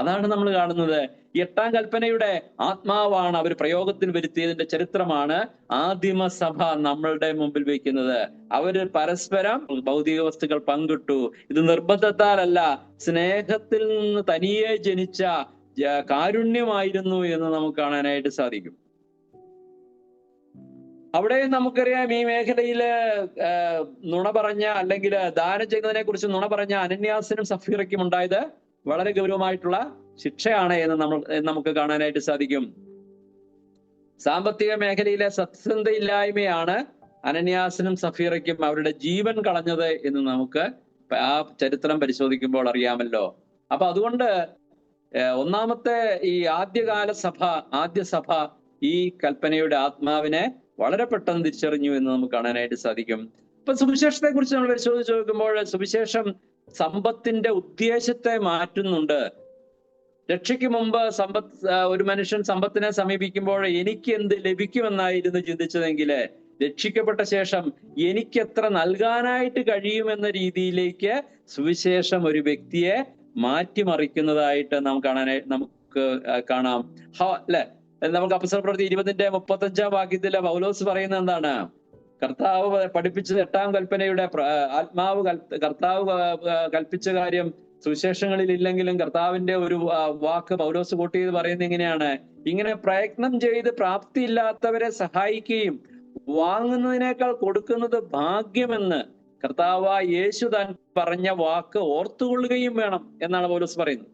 അതാണ് നമ്മൾ കാണുന്നത്. 8-ാം കൽപ്പനയുടെ ആത്മാവാണ് അവർ പ്രയോഗത്തിൽ വരുത്തിയതിന്റെ ചരിത്രമാണ് ആദിമസഭ നമ്മളുടെ മുമ്പിൽ വയ്ക്കുന്നത്. അവര് പരസ്പരം ഭൗതിക വസ്തുക്കൾ പങ്കിട്ടു. ഇത് നിർബന്ധത്താലല്ല, സ്നേഹത്തിൽ നിന്ന് തനിയെ ജനിച്ച കാരുണ്യമായിരുന്നു എന്ന് നമുക്ക് കാണാനായിട്ട് സാധിക്കും. അവിടെ നമുക്കറിയാം, ഈ മേഖലയില് നുണ പറഞ്ഞ അല്ലെങ്കിൽ ദാനം ചെയ്യുന്നതിനെ കുറിച്ച് നുണ പറഞ്ഞ അനന്യാസിനും സഫീറയ്ക്കും ഉണ്ടായത് വളരെ ഗൗരവമായിട്ടുള്ള ശിക്ഷയാണ് എന്ന് നമുക്ക് കാണാനായിട്ട് സാധിക്കും. സാമ്പത്തിക മേഖലയിലെ സത്യസന്ധയില്ലായ്മയാണ് അനന്യാസിനും സഫീറയ്ക്കും അവരുടെ ജീവൻ കളഞ്ഞത് എന്ന് നമുക്ക് ആ ചരിത്രം പരിശോധിക്കുമ്പോൾ അറിയാമല്ലോ. അപ്പൊ അതുകൊണ്ട് ഒന്നാമത്തെ ഈ ആദ്യ സഭ ഈ കൽപ്പനയുടെ ആത്മാവിനെ വളരെ പെട്ടെന്ന് തിരിച്ചറിഞ്ഞു എന്ന് നമുക്ക് കാണാനായിട്ട് സാധിക്കും. ഇപ്പൊ സുവിശേഷത്തെ കുറിച്ച് നമ്മൾ പരിശോധിച്ച് നോക്കുമ്പോൾ, സുവിശേഷം സമ്പത്തിന്റെ ഉദ്ദേശത്തെ മാറ്റുന്നുണ്ട്. രക്ഷയ്ക്ക് മുമ്പ് ഒരു മനുഷ്യൻ സമ്പത്തിനെ സമീപിക്കുമ്പോൾ എനിക്ക് എന്ത് ലഭിക്കുമെന്നായിരുന്നു ചിന്തിച്ചതെങ്കിൽ, രക്ഷിക്കപ്പെട്ട ശേഷം എനിക്ക് എത്ര നൽകാനായിട്ട് കഴിയുമെന്ന രീതിയിലേക്ക് സുവിശേഷം ഒരു വ്യക്തിയെ മാറ്റിമറിക്കുന്നതായിട്ട് നമുക്ക് കാണാം. അല്ലെ, നമുക്ക് അപ്പസ്തല പ്രവൃത്തി 20-35 വാക്യത്തിലെ പൗലോസ് പറയുന്നത് എന്താണ്? കർത്താവ് പഠിപ്പിച്ചത് 8-ാം കൽപ്പനയുടെ ആത്മാവ് കർത്താവ് കൽപ്പിച്ച കാര്യം സുവിശേഷങ്ങളിൽ ഇല്ലെങ്കിലും കർത്താവിന്റെ ഒരു വാക്ക് പൗലോസ് കോട്ട് ചെയ്ത് പറയുന്നത് എങ്ങനെയാണ്? ഇങ്ങനെ പ്രയത്നം ചെയ്ത് പ്രാപ്തിയില്ലാത്തവരെ സഹായിക്കുകയും വാങ്ങുന്നതിനേക്കാൾ കൊടുക്കുന്നത് ഭാഗ്യമെന്ന് കർത്താവ് യേശു താൻ പറഞ്ഞ വാക്ക് ഓർത്തുകൊള്ളുകയും വേണം എന്നാണ് പൗലോസ് പറയുന്നത്.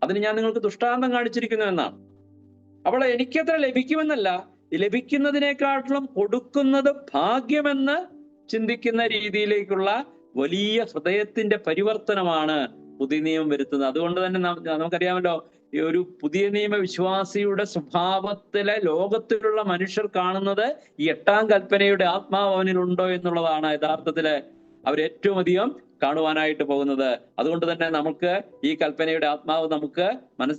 അതിന് ഞാൻ നിങ്ങൾക്ക് ദൃഷ്ടാന്തം കാണിച്ചിരിക്കുന്നു എന്നാണ്. അപ്പോൾ എനിക്കെത്ര ലഭിക്കുമെന്നല്ല, ലഭിക്കുന്നതിനേക്കാട്ടിലും കൊടുക്കുന്നത് ഭാഗ്യമെന്ന് ചിന്തിക്കുന്ന രീതിയിലേക്കുള്ള വലിയ ഹൃദയത്തിന്റെ പരിവർത്തനമാണ് പുതിയ നിയമം വരുത്തുന്നത്. അതുകൊണ്ട് തന്നെ നമുക്കറിയാമല്ലോ, ഈ ഒരു പുതിയ നിയമ വിശ്വാസിയുടെ സ്വഭാവത്തിലെ ലോകത്തിലുള്ള മനുഷ്യർ കാണുന്നത് ഈ 8-ാം കൽപ്പനയുടെ ആത്മാവ് അവനിലുണ്ടോ എന്നുള്ളതാണ് യഥാർത്ഥത്തില് അവരേറ്റവും അധികം കാണുവാനായിട്ട് പോകുന്നത്. അതുകൊണ്ട് തന്നെ നമുക്ക് ഈ കൽപ്പനയുടെ ആത്മാവ് നമുക്ക്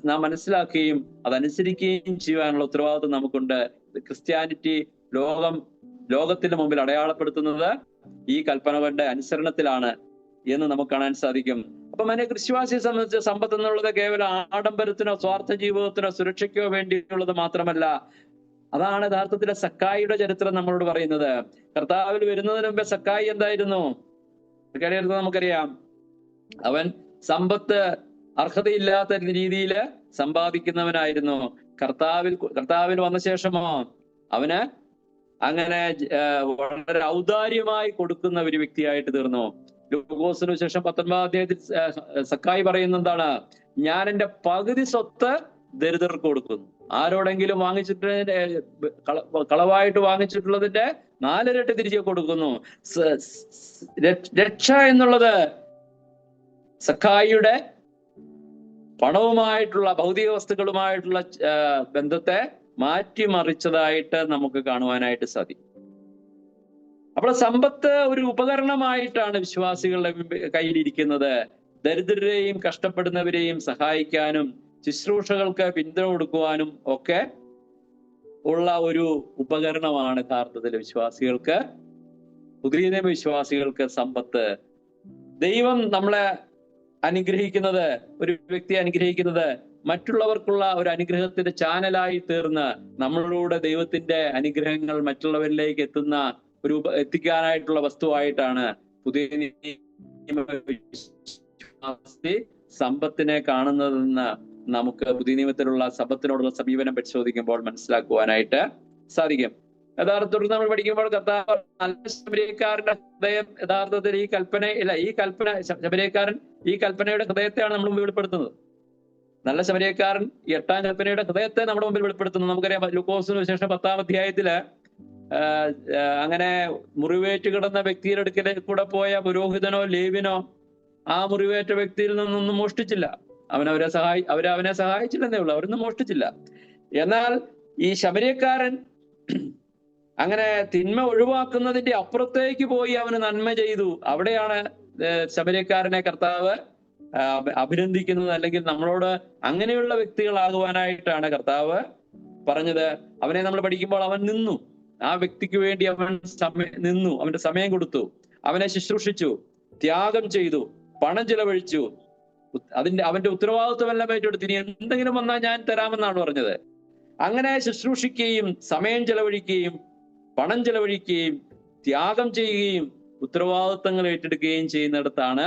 നാം മനസ്സിലാക്കുകയും അതനുസരിക്കുകയും ചെയ്യുവാനുള്ള ഉത്തരവാദിത്വം നമുക്കുണ്ട്. ക്രിസ്ത്യാനിറ്റി ലോകത്തിന്റെ മുമ്പിൽ അടയാളപ്പെടുത്തുന്നത് ഈ കൽപ്പനകളുടെ അനുസരണത്തിലാണ് എന്ന് നമുക്ക് കാണാൻ സാധിക്കും. അപ്പം അതിനെ വിശ്വാസിയെ സംബന്ധിച്ച് സമ്പത്ത് എന്നുള്ളത് കേവലം ആഡംബരത്തിനോ സ്വാർത്ഥ ജീവിതത്തിനോ സുരക്ഷയ്ക്കോ വേണ്ടിയുള്ളത് മാത്രമല്ല. അതാണ് യഥാർത്ഥത്തിലെ സക്കായിയുടെ ചരിത്രം നമ്മളോട് പറയുന്നത്. കർത്താവിൽ വരുന്നതിന് മുമ്പേ സക്കായി എന്തായിരുന്നു? നമുക്കറിയാം, അവൻ സമ്പത്ത് അർഹതയില്ലാത്ത രീതിയിൽ സമ്പാദിക്കുന്നവനായിരുന്നു. കർത്താവിൽ വന്ന ശേഷമോ അവന് അങ്ങനെ വളരെ ഔദാര്യമായി കൊടുക്കുന്ന ഒരു വ്യക്തിയായിട്ട് തീർന്നു. ലൂക്കോസിന് ശേഷം 19-ാം അധ്യായത്തിൽ സക്കായി പറയുന്ന എന്താണ്? ഞാൻ എൻ്റെ പകുതി സ്വത്ത് ദരിദ്രർക്ക് കൊടുക്കുന്നു. ആരോടെങ്കിലും കളവായിട്ട് വാങ്ങിച്ചിട്ടുള്ളതിന്റെ 4 ഇരട്ടി തിരിച്ചു കൊടുക്കുന്നു. രക്ഷ എന്നുള്ളത് സക്കായിയുടെ പണവുമായിട്ടുള്ള ഭൗതിക വസ്തുക്കളുമായിട്ടുള്ള ബന്ധത്തെ മാറ്റിമറിച്ചതായിട്ട് നമുക്ക് കാണുവാനായിട്ട് സാധിക്കും. അപ്പോൾ സമ്പത്ത് ഒരു ഉപകരണമായിട്ടാണ് വിശ്വാസികളുടെ കയ്യിലിരിക്കുന്നത്. ദരിദ്രരെയും കഷ്ടപ്പെടുന്നവരെയും സഹായിക്കാനും ശുശ്രൂഷകൾക്ക് പിന്തുണ കൊടുക്കുവാനും ഒക്കെ ഉള്ള ഒരു ഉപകരണമാണ് യഥാർത്ഥത്തിൽ വിശ്വാസികൾക്ക്, പുതിയ നിയമ വിശ്വാസികൾക്ക് സമ്പത്ത്. ദൈവം നമ്മളെ അനുഗ്രഹിക്കുന്നത്, ഒരു വ്യക്തിയെ അനുഗ്രഹിക്കുന്നത് മറ്റുള്ളവർക്കുള്ള ഒരു അനുഗ്രഹത്തിന്റെ ചാനലായി തീർന്ന് നമ്മളിലൂടെ ദൈവത്തിന്റെ അനുഗ്രഹങ്ങൾ മറ്റുള്ളവരിലേക്ക് എത്തിക്കാനായിട്ടുള്ള വസ്തുവായിട്ടാണ് പുതിയ നിയമ വിശ്വാസി സമ്പത്തിനെ കാണുന്നതെന്ന് നമുക്ക് പുതിയ നിയമത്തിലുള്ള സമ്പത്തിനോടുള്ള സമീപനം പരിശോധിക്കുമ്പോൾ മനസ്സിലാക്കുവാനായിട്ട് സാധിക്കും. യഥാർത്ഥത്തിൽ നമ്മൾ പഠിക്കുമ്പോൾ കർത്താവ് നല്ല ശമരിയക്കാരന്റെ ഹൃദയം യഥാർത്ഥത്തിൽ ഈ ശമരിയക്കാരൻ ഈ കൽപ്പനയുടെ ഹൃദയത്തെയാണ് നമ്മൾ മുമ്പിൽ വെളിപ്പെടുത്തുന്നത്. നല്ല ശമരിയക്കാരൻ ഈ 8-ാം കൽപ്പനയുടെ ഹൃദയത്തെ നമ്മുടെ മുമ്പിൽ വെളിപ്പെടുത്തുന്നത്. നമുക്കറിയാം ലൂക്കോസിന് വിശേഷം 10-ാം അധ്യായത്തില് അങ്ങനെ മുറിവേറ്റ് കിടന്ന വ്യക്തിയുടെ അടുക്കലേക്ക് കൂടെ പോയ പുരോഹിതനോ ലേവിനോ ആ മുറിവേറ്റ വ്യക്തിയിൽ നിന്നൊന്നും മോഷ്ടിച്ചില്ല. അവനെ സഹായിച്ചില്ലെന്നേ ഉള്ളൂ, അവരൊന്നും മോഷ്ടിച്ചില്ല. എന്നാൽ ഈ ശമരിയക്കാരൻ അങ്ങനെ തിന്മ ഒഴിവാക്കുന്നതിന്റെ അപ്പുറത്തേക്ക് പോയി അവന് നന്മ ചെയ്തു. അവിടെയാണ് ശമരിയക്കാരനെ കർത്താവ് അഭിനന്ദിക്കുന്നത്. അല്ലെങ്കിൽ നമ്മളോട് അങ്ങനെയുള്ള വ്യക്തികളാകുവാനായിട്ടാണ് കർത്താവ് പറഞ്ഞത്. അവനെ നമ്മൾ പഠിക്കുമ്പോൾ അവൻ നിന്നു, ആ വ്യക്തിക്ക് വേണ്ടി അവൻ നിന്നു, അവന്റെ സമയം കൊടുത്തു, അവനെ ശുശ്രൂഷിച്ചു, ത്യാഗം ചെയ്തു, പണം ചിലവഴിച്ചു. അവന്റെ ഉത്തരവാദിത്വമെല്ലാം ഏറ്റെടുത്ത് ഇനി എന്തെങ്കിലും വന്നാൽ ഞാൻ തരാമെന്നാണ് പറഞ്ഞത്. അങ്ങനെ ശുശ്രൂഷിക്കുകയും സമയം ചെലവഴിക്കുകയും പണം ചെലവഴിക്കുകയും ത്യാഗം ചെയ്യുകയും ഉത്തരവാദിത്വങ്ങൾ ഏറ്റെടുക്കുകയും ചെയ്യുന്നിടത്താണ്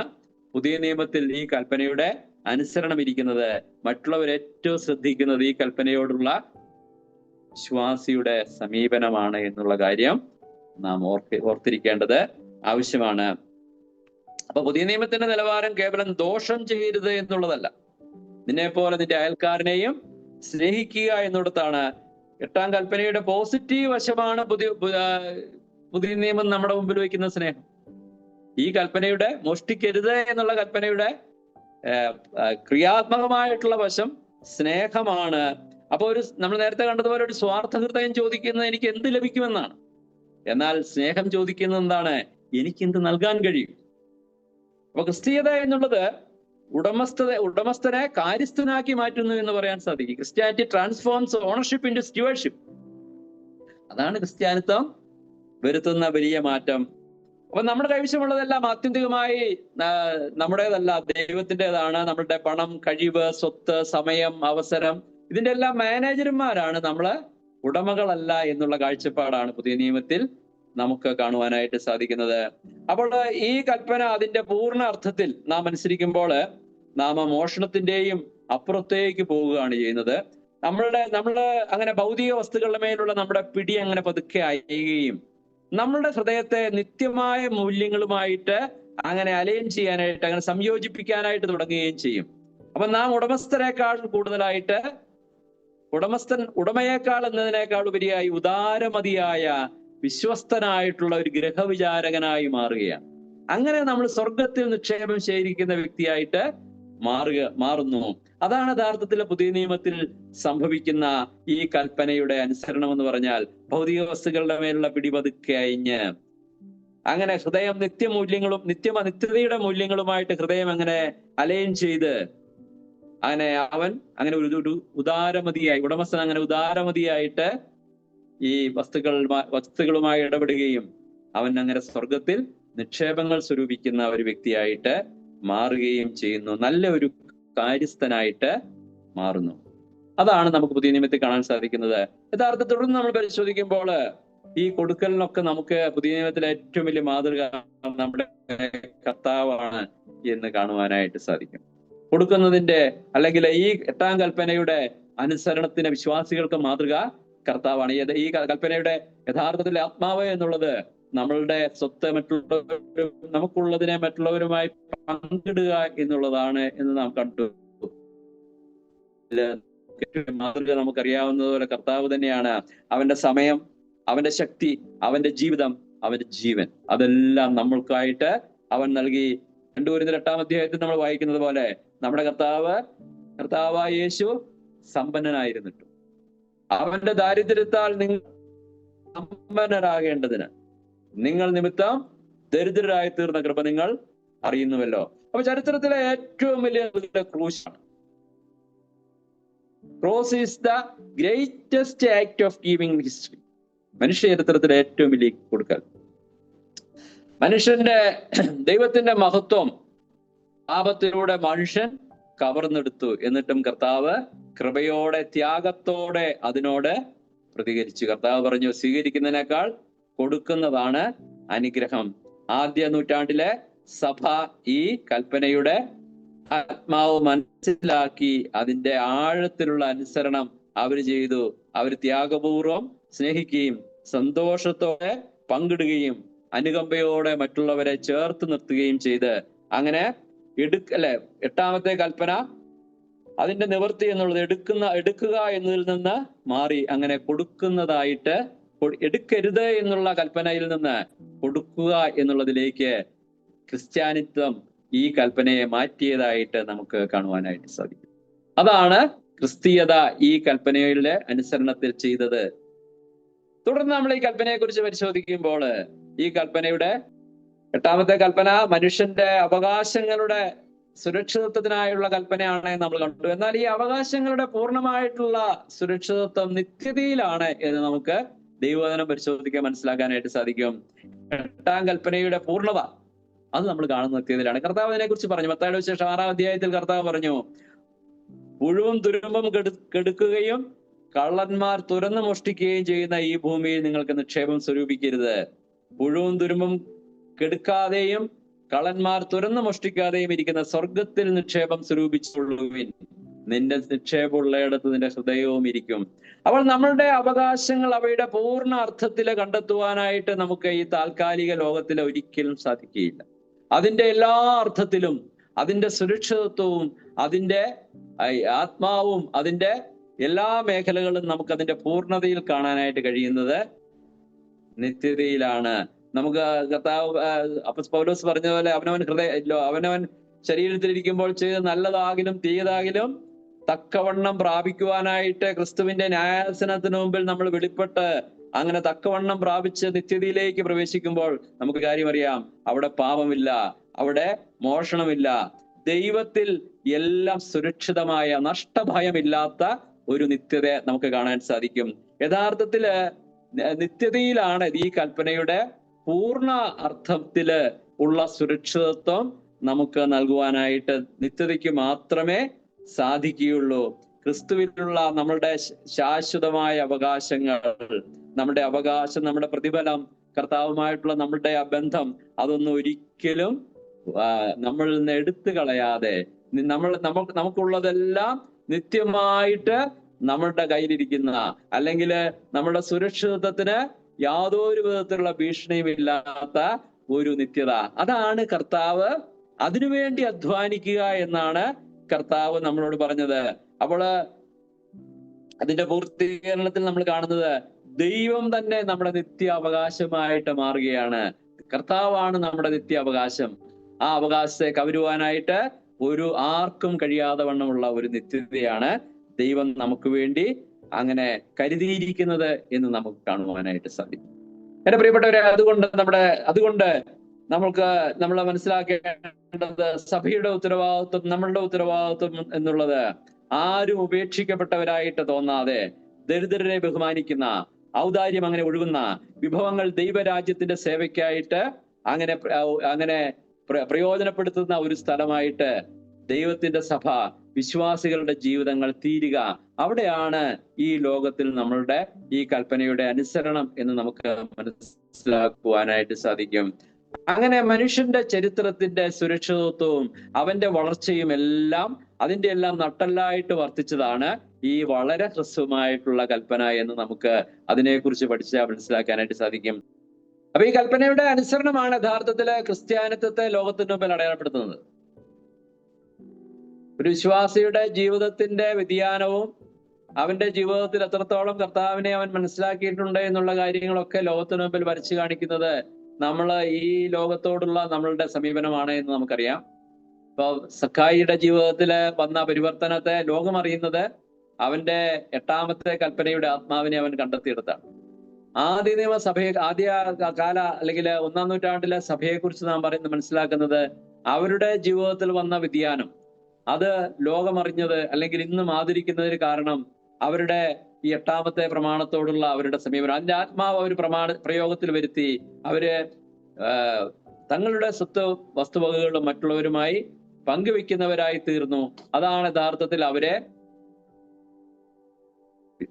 പുതിയ നിയമത്തിൽ ഈ കൽപ്പനയുടെ അനുസരണം ഇരിക്കുന്നത്. മറ്റുള്ളവർ ഏറ്റവും ശ്രദ്ധിക്കുന്നത് ഈ കൽപ്പനയോടുള്ള വിശ്വാസിയുടെ സമീപനമാണ് എന്നുള്ള കാര്യം നാം ഓർത്തിരിക്കേണ്ടത് ആവശ്യമാണ്. അപ്പൊ പുതിയ നിയമത്തിന്റെ നിലവാരം കേവലം ദോഷം ചെയ്യരുത് എന്നുള്ളതല്ല, നിന്നെ പോലെ നിന്റെ അയൽക്കാരനെയും സ്നേഹിക്കുക എന്നിടത്താണ്. 8-ാം കൽപ്പനയുടെ പോസിറ്റീവ് വശമാണ് പുതിയ നിയമം നമ്മുടെ മുമ്പിൽ വയ്ക്കുന്ന സ്നേഹം. ഈ കൽപ്പനയുടെ മോഷ്ടിക്കരുത് എന്നുള്ള കൽപ്പനയുടെ ക്രിയാത്മകമായിട്ടുള്ള വശം സ്നേഹമാണ്. അപ്പൊ നമ്മൾ നേരത്തെ കണ്ടതുപോലെ ഒരു സ്വാർത്ഥ ഹൃദയം ചോദിക്കുന്നത് എനിക്ക് എന്ത് ലഭിക്കുമെന്നാണ്. എന്നാൽ സ്നേഹം ചോദിക്കുന്നത് എന്താണ്? എനിക്ക് എന്ത് നൽകാൻ കഴിയും? അപ്പൊ ക്രിസ്തീയത എന്നുള്ളത് ഉടമസ്ഥനെ കാര്യസ്ഥനാക്കി മാറ്റുന്നു എന്ന് പറയാൻ സാധിക്കും. Christianity transforms ownership into stewardship. അതാണ് ക്രിസ്ത്യാനിത്വം വരുത്തുന്ന വലിയ മാറ്റം. അപ്പൊ നമ്മുടെ കൈവശമുള്ളതെല്ലാം ആത്യന്തികമായി നമ്മുടേതല്ല, ദൈവത്തിൻ്റെതാണ്. നമ്മളുടെ പണം, കഴിവ്, സ്വത്ത്, സമയം, അവസരം, ഇതിന്റെ എല്ലാം മാനേജർമാരാണ് നമ്മള്, ഉടമകളല്ല എന്നുള്ള കാഴ്ചപ്പാടാണ് പുതിയ നിയമത്തിൽ നമുക്ക് കാണുവാനായിട്ട് സാധിക്കുന്നത്. അപ്പോൾ ഈ കൽപ്പന അതിന്റെ പൂർണ്ണ അർത്ഥത്തിൽ നാം അനുസരിക്കുമ്പോൾ നാം മോഷണത്തിന്റെയും അപ്പുറത്തേക്ക് പോവുകയാണ് ചെയ്യുന്നത്. നമ്മള് അങ്ങനെ ഭൗതിക വസ്തുക്കളുടെ മേലുള്ള നമ്മുടെ പിടി അങ്ങനെ പതുക്കെ അയയുകയും നമ്മളുടെ ഹൃദയത്തെ നിത്യമായ മൂല്യങ്ങളുമായിട്ട് അങ്ങനെ അലൈൻ ചെയ്യാനായിട്ട്, അങ്ങനെ സംയോജിപ്പിക്കാനായിട്ട് തുടങ്ങുകയും ചെയ്യും. അപ്പൊ നാം ഉടമസ്ഥനേക്കാൾ കൂടുതലായിട്ട് ഉടമയേക്കാൾ എന്നതിനേക്കാൾ ഉപരിയായി ഉദാരമതിയായ വിശ്വസ്തനായിട്ടുള്ള ഒരു ഗ്രഹവിചാരകനായി മാറുകയാണ്. അങ്ങനെ നമ്മൾ സ്വർഗത്തിൽ നിക്ഷേപം ശേഖരിക്കുന്ന വ്യക്തിയായിട്ട് മാറുന്നു. അതാണ് യഥാർത്ഥത്തിൽ പുതിയ നിയമത്തിൽ സംഭവിക്കുന്ന ഈ കൽപ്പനയുടെ അനുസരണം എന്ന് പറഞ്ഞാൽ. ഭൗതിക വസ്തുക്കളുടെ മേലുള്ള പിടിപതുക്കെ അയഞ്ഞ് അങ്ങനെ ഹൃദയം നിത്യതയുടെ മൂല്യങ്ങളുമായിട്ട് ഹൃദയം അങ്ങനെ അലൈൻ ചെയ്ത് അങ്ങനെ അവൻ അങ്ങനെ ഒരു ഉദാരമതിയായി, ഉടമസ്ഥൻ അങ്ങനെ ഉദാരമതിയായിട്ട് ഈ വസ്തുക്കളുമായി ഇടപെടുകയും അവൻ അങ്ങനെ സ്വർഗത്തിൽ നിക്ഷേപങ്ങൾ സ്വരൂപിക്കുന്ന ഒരു വ്യക്തിയായിട്ട് മാറുകയും ചെയ്യുന്നു. നല്ല ഒരു കാര്യസ്ഥനായിട്ട് മാറുന്നു. അതാണ് നമുക്ക് പുതിയ നിയമത്തിൽ കാണാൻ സാധിക്കുന്നത്. യഥാർത്ഥത്തിൽ തുടർന്ന് നമ്മൾ പരിശോധിക്കുമ്പോൾ ഈ കൊടുക്കലിനൊക്കെ നമുക്ക് പുതിയ നിയമത്തിലെ ഏറ്റവും വലിയ മാതൃക നമ്മുടെ കർത്താവാണ് എന്ന് കാണുവാനായിട്ട് സാധിക്കും. കൊടുക്കുന്നതിന്റെ അല്ലെങ്കിൽ ഈ 8-ാം കൽപ്പനയുടെ അനുസരണത്തിന് വിശ്വാസികൾക്ക് മാതൃക കർത്താവാണ്. ഈ കൽപ്പനയുടെ യഥാർത്ഥത്തിൽ ആത്മാവ് എന്നുള്ളത് നമ്മളുടെ സ്വത്ത് നമുക്കുള്ളതിനെ മറ്റുള്ളവരുമായി പങ്കിടുക എന്നുള്ളതാണ് എന്ന് നാം കണ്ടു. മാതൃക നമുക്കറിയാവുന്നതുപോലെ കർത്താവ് തന്നെയാണ്. അവന്റെ സമയം, അവന്റെ ശക്തി, അവന്റെ ജീവിതം, അവന്റെ ജീവൻ, അതെല്ലാം നമ്മൾക്കായിട്ട് അവൻ നൽകി. 2 കൊരിന്ത്യർ 8-ാം അധ്യായത്തിൽ നമ്മൾ വായിക്കുന്നത് പോലെ നമ്മുടെ കർത്താവ് കർത്താവായ യേശു സമ്പന്നനായിരുന്നിട്ടും അവന്റെ ദാരിദ്ര്യത്താൽ നിങ്ങൾ സമ്പന്നരാകേണ്ടതിന് നിങ്ങൾ നിമിത്തം ദരിദ്രരായി തീർന്ന കൃപ നിങ്ങൾ അറിയുന്നുവല്ലോ. അപ്പൊ ചരിത്രത്തിലെ ഏറ്റവും വലിയ ക്രൂശാണ്. Cross is the greatest act of giving history. മനുഷ്യ ചരിത്രത്തിലെ ഏറ്റവും വലിയ കൊടുക്കൽ. മനുഷ്യന്റെ ദൈവത്തിന്റെ മഹത്വം പാപത്തിലൂടെ മനുഷ്യൻ കവർന്നെടുത്തു. എന്നിട്ടും കർത്താവ് കൃപയോടെ ത്യാഗത്തോടെ അതിനോട് പ്രതികരിച്ചു. കർത്താവ് പറഞ്ഞു, സ്വീകരിക്കുന്നതിനേക്കാൾ കൊടുക്കുന്നതാണ് അനുഗ്രഹം. ആദ്യ നൂറ്റാണ്ടിലെ സഭ ഈ കൽപ്പനയുടെ ആത്മാവ് മനസ്സിലാക്കി അതിന്റെ ആഴത്തിലുള്ള അനുസരണം അവർ ചെയ്തു. അവർ ത്യാഗപൂർവം സ്നേഹിക്കുകയും സന്തോഷത്തോടെ പങ്കിടുകയും അനുകമ്പയോടെ മറ്റുള്ളവരെ ചേർത്ത് നിർത്തുകയും ചെയ്ത് അങ്ങനെ എട്ടാമത്തെ കൽപ്പന അതിന്റെ നിവൃത്തി എന്നുള്ളത് എടുക്കുക എന്നതിൽ നിന്ന് മാറി അങ്ങനെ കൊടുക്കുന്നതായിട്ട്, എടുക്കരുത് എന്നുള്ള കൽപ്പനയിൽ നിന്ന് കൊടുക്കുക എന്നുള്ളതിലേക്ക് ക്രിസ്ത്യാനിത്വം ഈ കൽപ്പനയെ മാറ്റിയതായിട്ട് നമുക്ക് കാണുവാനായിട്ട് സാധിക്കും. അതാണ് ക്രിസ്തീയത ഈ കൽപ്പനയുടെ അനുസരണത്തിൽ ചെയ്തത്. തുടർന്ന് നമ്മൾ ഈ കൽപ്പനയെ കുറിച്ച് പരിശോധിക്കുമ്പോൾ ഈ കൽപ്പനയുടെ എട്ടാമത്തെ കൽപ്പന മനുഷ്യന്റെ അവകാശങ്ങളുടെ സുരക്ഷിതത്വത്തിനായുള്ള കൽപ്പനയാണ് നമ്മൾ കണ്ടു. എന്നാൽ ഈ അവകാശങ്ങളുടെ പൂർണ്ണമായിട്ടുള്ള സുരക്ഷിതത്വം നിത്യതയിലാണ് എന്ന് നമുക്ക് ദൈവവചനം പരിശോധിക്കാൻ മനസ്സിലാക്കാനായിട്ട് സാധിക്കും. എട്ടാം കൽപ്പനയുടെ പൂർണ്ണത അത് നമ്മൾ കാണുന്ന നിത്യതയിലാണ്. കർത്താവ് അതിനെ കുറിച്ച് പറഞ്ഞു. മത്തായിയുടെ സുവിശേഷം 6-ാം അധ്യായത്തിൽ കർത്താവ് പറഞ്ഞു, പുഴുവും തുരുമ്പും കെടുക്കുകയും കള്ളന്മാർ തുരന്നു മോഷ്ടിക്കുകയും ചെയ്യുന്ന ഈ ഭൂമിയിൽ നിങ്ങൾക്ക് നിക്ഷേപം സ്വരൂപിക്കരുത്. പുഴുവും തുരുമ്പും കെടുക്കാതെയും കള്ളന്മാർ തുരന്നു മോഷ്ടിക്കാതെയും ഇരിക്കുന്ന സ്വർഗത്തിൽ നിക്ഷേപം സ്വരൂപിച്ചുകൊള്ളുവിൻ. നിന്റെ നിക്ഷേപമുള്ളയിടത്ത് നിന്റെ ഹൃദയവും ഇരിക്കും. അപ്പോൾ നമ്മളുടെ അവകാശങ്ങൾ അവയുടെ പൂർണ്ണ അർത്ഥത്തില് കണ്ടെത്തുവാനായിട്ട് നമുക്ക് ഈ താൽക്കാലിക ലോകത്തിൽ ഒരിക്കലും സാധിക്കുകയില്ല. അതിന്റെ എല്ലാ അർത്ഥത്തിലും അതിന്റെ സുരക്ഷിതത്വവും അതിന്റെ ആത്മാവും അതിന്റെ എല്ലാ മേഖലകളും നമുക്ക് അതിന്റെ പൂർണ്ണതയിൽ കാണാനായിട്ട് കഴിയുന്നത് നിത്യതയിലാണ്. നമുക്ക് കർത്താവ് പൗലോസ് പറഞ്ഞ പോലെ അവനവൻ ശരീരത്തിലിരിക്കുമ്പോൾ ചെയ്ത് നല്ലതാകിലും തീയതാകിലും തക്കവണ്ണം പ്രാപിക്കുവാനായിട്ട് ക്രിസ്തുവിന്റെ ന്യായാസനത്തിന് മുമ്പിൽ നമ്മൾ വെളിപ്പെട്ട് അങ്ങനെ തക്കവണ്ണം പ്രാപിച്ച് നിത്യതയിലേക്ക് പ്രവേശിക്കുമ്പോൾ നമുക്ക് കാര്യം അറിയാം, അവിടെ പാപമില്ല, അവിടെ മോഷണമില്ല. ദൈവത്തിൽ എല്ലാം സുരക്ഷിതമായ നഷ്ടഭയമില്ലാത്ത ഒരു നിത്യത നമുക്ക് കാണാൻ സാധിക്കും. യഥാർത്ഥത്തില് നിത്യതയിലാണ് ഈ കൽപ്പനയുടെ പൂർണ്ണ അർത്ഥത്തില് ഉള്ള സുരക്ഷിതത്വം നമുക്ക് നൽകുവാനായിട്ട് നിത്യതയ്ക്ക് മാത്രമേ സാധിക്കുകയുള്ളൂ. ക്രിസ്തുവിലുള്ള നമ്മളുടെ ശാശ്വതമായ അവകാശങ്ങൾ, നമ്മുടെ അവകാശം, നമ്മുടെ പ്രതിഫലം, കർത്താവുമായിട്ടുള്ള നമ്മളുടെ ആ ബന്ധം, അതൊന്നും ഒരിക്കലും നമ്മളിൽ നിന്ന് എടുത്തു കളയാതെ നമുക്കുള്ളതെല്ലാം നിത്യമായിട്ട് നമ്മളുടെ കയ്യിലിരിക്കുന്ന, അല്ലെങ്കിൽ നമ്മുടെ സുരക്ഷിതത്വത്തിന് യാതൊരു വിധത്തിലുള്ള ഭീഷണിയും ഇല്ലാത്ത ഒരു നിത്യത. അതാണ് കർത്താവ് അതിനുവേണ്ടി അധ്വാനിക്കുക എന്നാണ് കർത്താവ് നമ്മളോട് പറഞ്ഞത്. അപ്പോൾ അതിന്റെ പൂർത്തീകരണത്തിൽ നമ്മൾ കാണുന്നത് ദൈവം തന്നെ നമ്മുടെ നിത്യ അവകാശമായിട്ട് മാറുകയാണ്. കർത്താവാണ് നമ്മുടെ നിത്യ അവകാശം. ആ അവകാശത്തെ കവരുവാനായിട്ട് ആർക്കും കഴിയാതെ വണ്ണമുള്ള ഒരു നിത്യതയാണ് ദൈവം നമുക്ക് വേണ്ടി അങ്ങനെ കരുതിയിരിക്കുന്നത് എന്ന് നമുക്ക് കാണുവാനായിട്ട് സാധിക്കും. എന്റെ പ്രിയപ്പെട്ടവരെ, അതുകൊണ്ട് നമ്മൾ മനസ്സിലാക്കേണ്ടത് സഭയുടെ ഉത്തരവാദിത്വം, നമ്മളുടെ ഉത്തരവാദിത്വം എന്നുള്ളത് ആരും ഉപേക്ഷിക്കപ്പെട്ടവരായിട്ട് തോന്നാതെ ദരിദ്രരെ ബഹുമാനിക്കുന്ന, ഔദാര്യം അങ്ങനെ ഒഴുകുന്ന, വിഭവങ്ങൾ ദൈവരാജ്യത്തിന്റെ സേവയ്ക്കായിട്ട് അങ്ങനെ പ്രയോജനപ്പെടുത്തുന്ന ഒരു സ്ഥലമായിട്ട് ദൈവത്തിന്റെ സഭ, വിശ്വാസികളുടെ ജീവിതങ്ങൾ തീരുക. അവിടെയാണ് ഈ ലോകത്തിൽ നമ്മളുടെ ഈ കൽപ്പനയുടെ അനുസരണം എന്ന് നമുക്ക് മനസ്സിലാക്കുവാനായിട്ട് സാധിക്കും. അങ്ങനെ മനുഷ്യന്റെ ചരിത്രത്തിന്റെ സുരക്ഷിതത്വവും അവന്റെ വളർച്ചയും എല്ലാം അതിന്റെ എല്ലാം നട്ടെല്ലായിട്ട് വർത്തിച്ചതാണ് ഈ വളരെ ഹ്രസ്വമായിട്ടുള്ള കൽപ്പന എന്ന് നമുക്ക് അതിനെക്കുറിച്ച് പഠിച്ചാൽ മനസ്സിലാക്കാനായിട്ട് സാധിക്കും. അപ്പൊ ഈ കൽപ്പനയുടെ അനുസരണമാണ് യഥാർത്ഥത്തില് ക്രിസ്ത്യാനിത്വത്തെ ലോകത്തിന് മുമ്പിൽ അടയാളപ്പെടുത്തുന്നത്. ഒരു വിശ്വാസിയുടെ ജീവിതത്തിന്റെ വ്യതിയാനവും അവന്റെ ജീവിതത്തിൽ എത്രത്തോളം കർത്താവിനെ അവൻ മനസ്സിലാക്കിയിട്ടുണ്ട് എന്നുള്ള കാര്യങ്ങളൊക്കെ ലോകത്തിന് മുമ്പിൽ വരച്ചു കാണിക്കുന്നത് നമ്മൾ ഈ ലോകത്തോടുള്ള നമ്മളുടെ സമീപനമാണ് എന്ന് നമുക്കറിയാം. ഇപ്പൊ സക്കായിയുടെ ജീവിതത്തില് വന്ന പരിവർത്തനത്തെ ലോകം അറിയുന്നത് അവന്റെ 8ാമത്തെ കൽപ്പനയുടെ ആത്മാവിനെ അവൻ കണ്ടെത്തിയെടുത്താണ്. ആദ്യ നിയമസഭയെ ആദ്യ കാല അല്ലെങ്കിൽ 1-ാം നൂറ്റാണ്ടിലെ സഭയെ കുറിച്ച് നാം മനസ്സിലാക്കുന്നത് അവരുടെ ജീവിതത്തിൽ വന്ന വ്യതിയാനം, അത് ലോകമറിഞ്ഞത് അല്ലെങ്കിൽ ഇന്നും ആദരിക്കുന്നതിന് കാരണം അവരുടെ ഈ 8ാമത്തെ പ്രമാണത്തോടുള്ള അവരുടെ സമീപനം, അതിന്റെ ആത്മാവ് അവർ പ്രയോഗത്തിൽ വരുത്തി. അവര് തങ്ങളുടെ സ്വത്ത് വസ്തുവകകളും മറ്റുള്ളവരുമായി പങ്കുവെക്കുന്നവരായി തീർന്നു. അതാണ് യഥാർത്ഥത്തിൽ അവരെ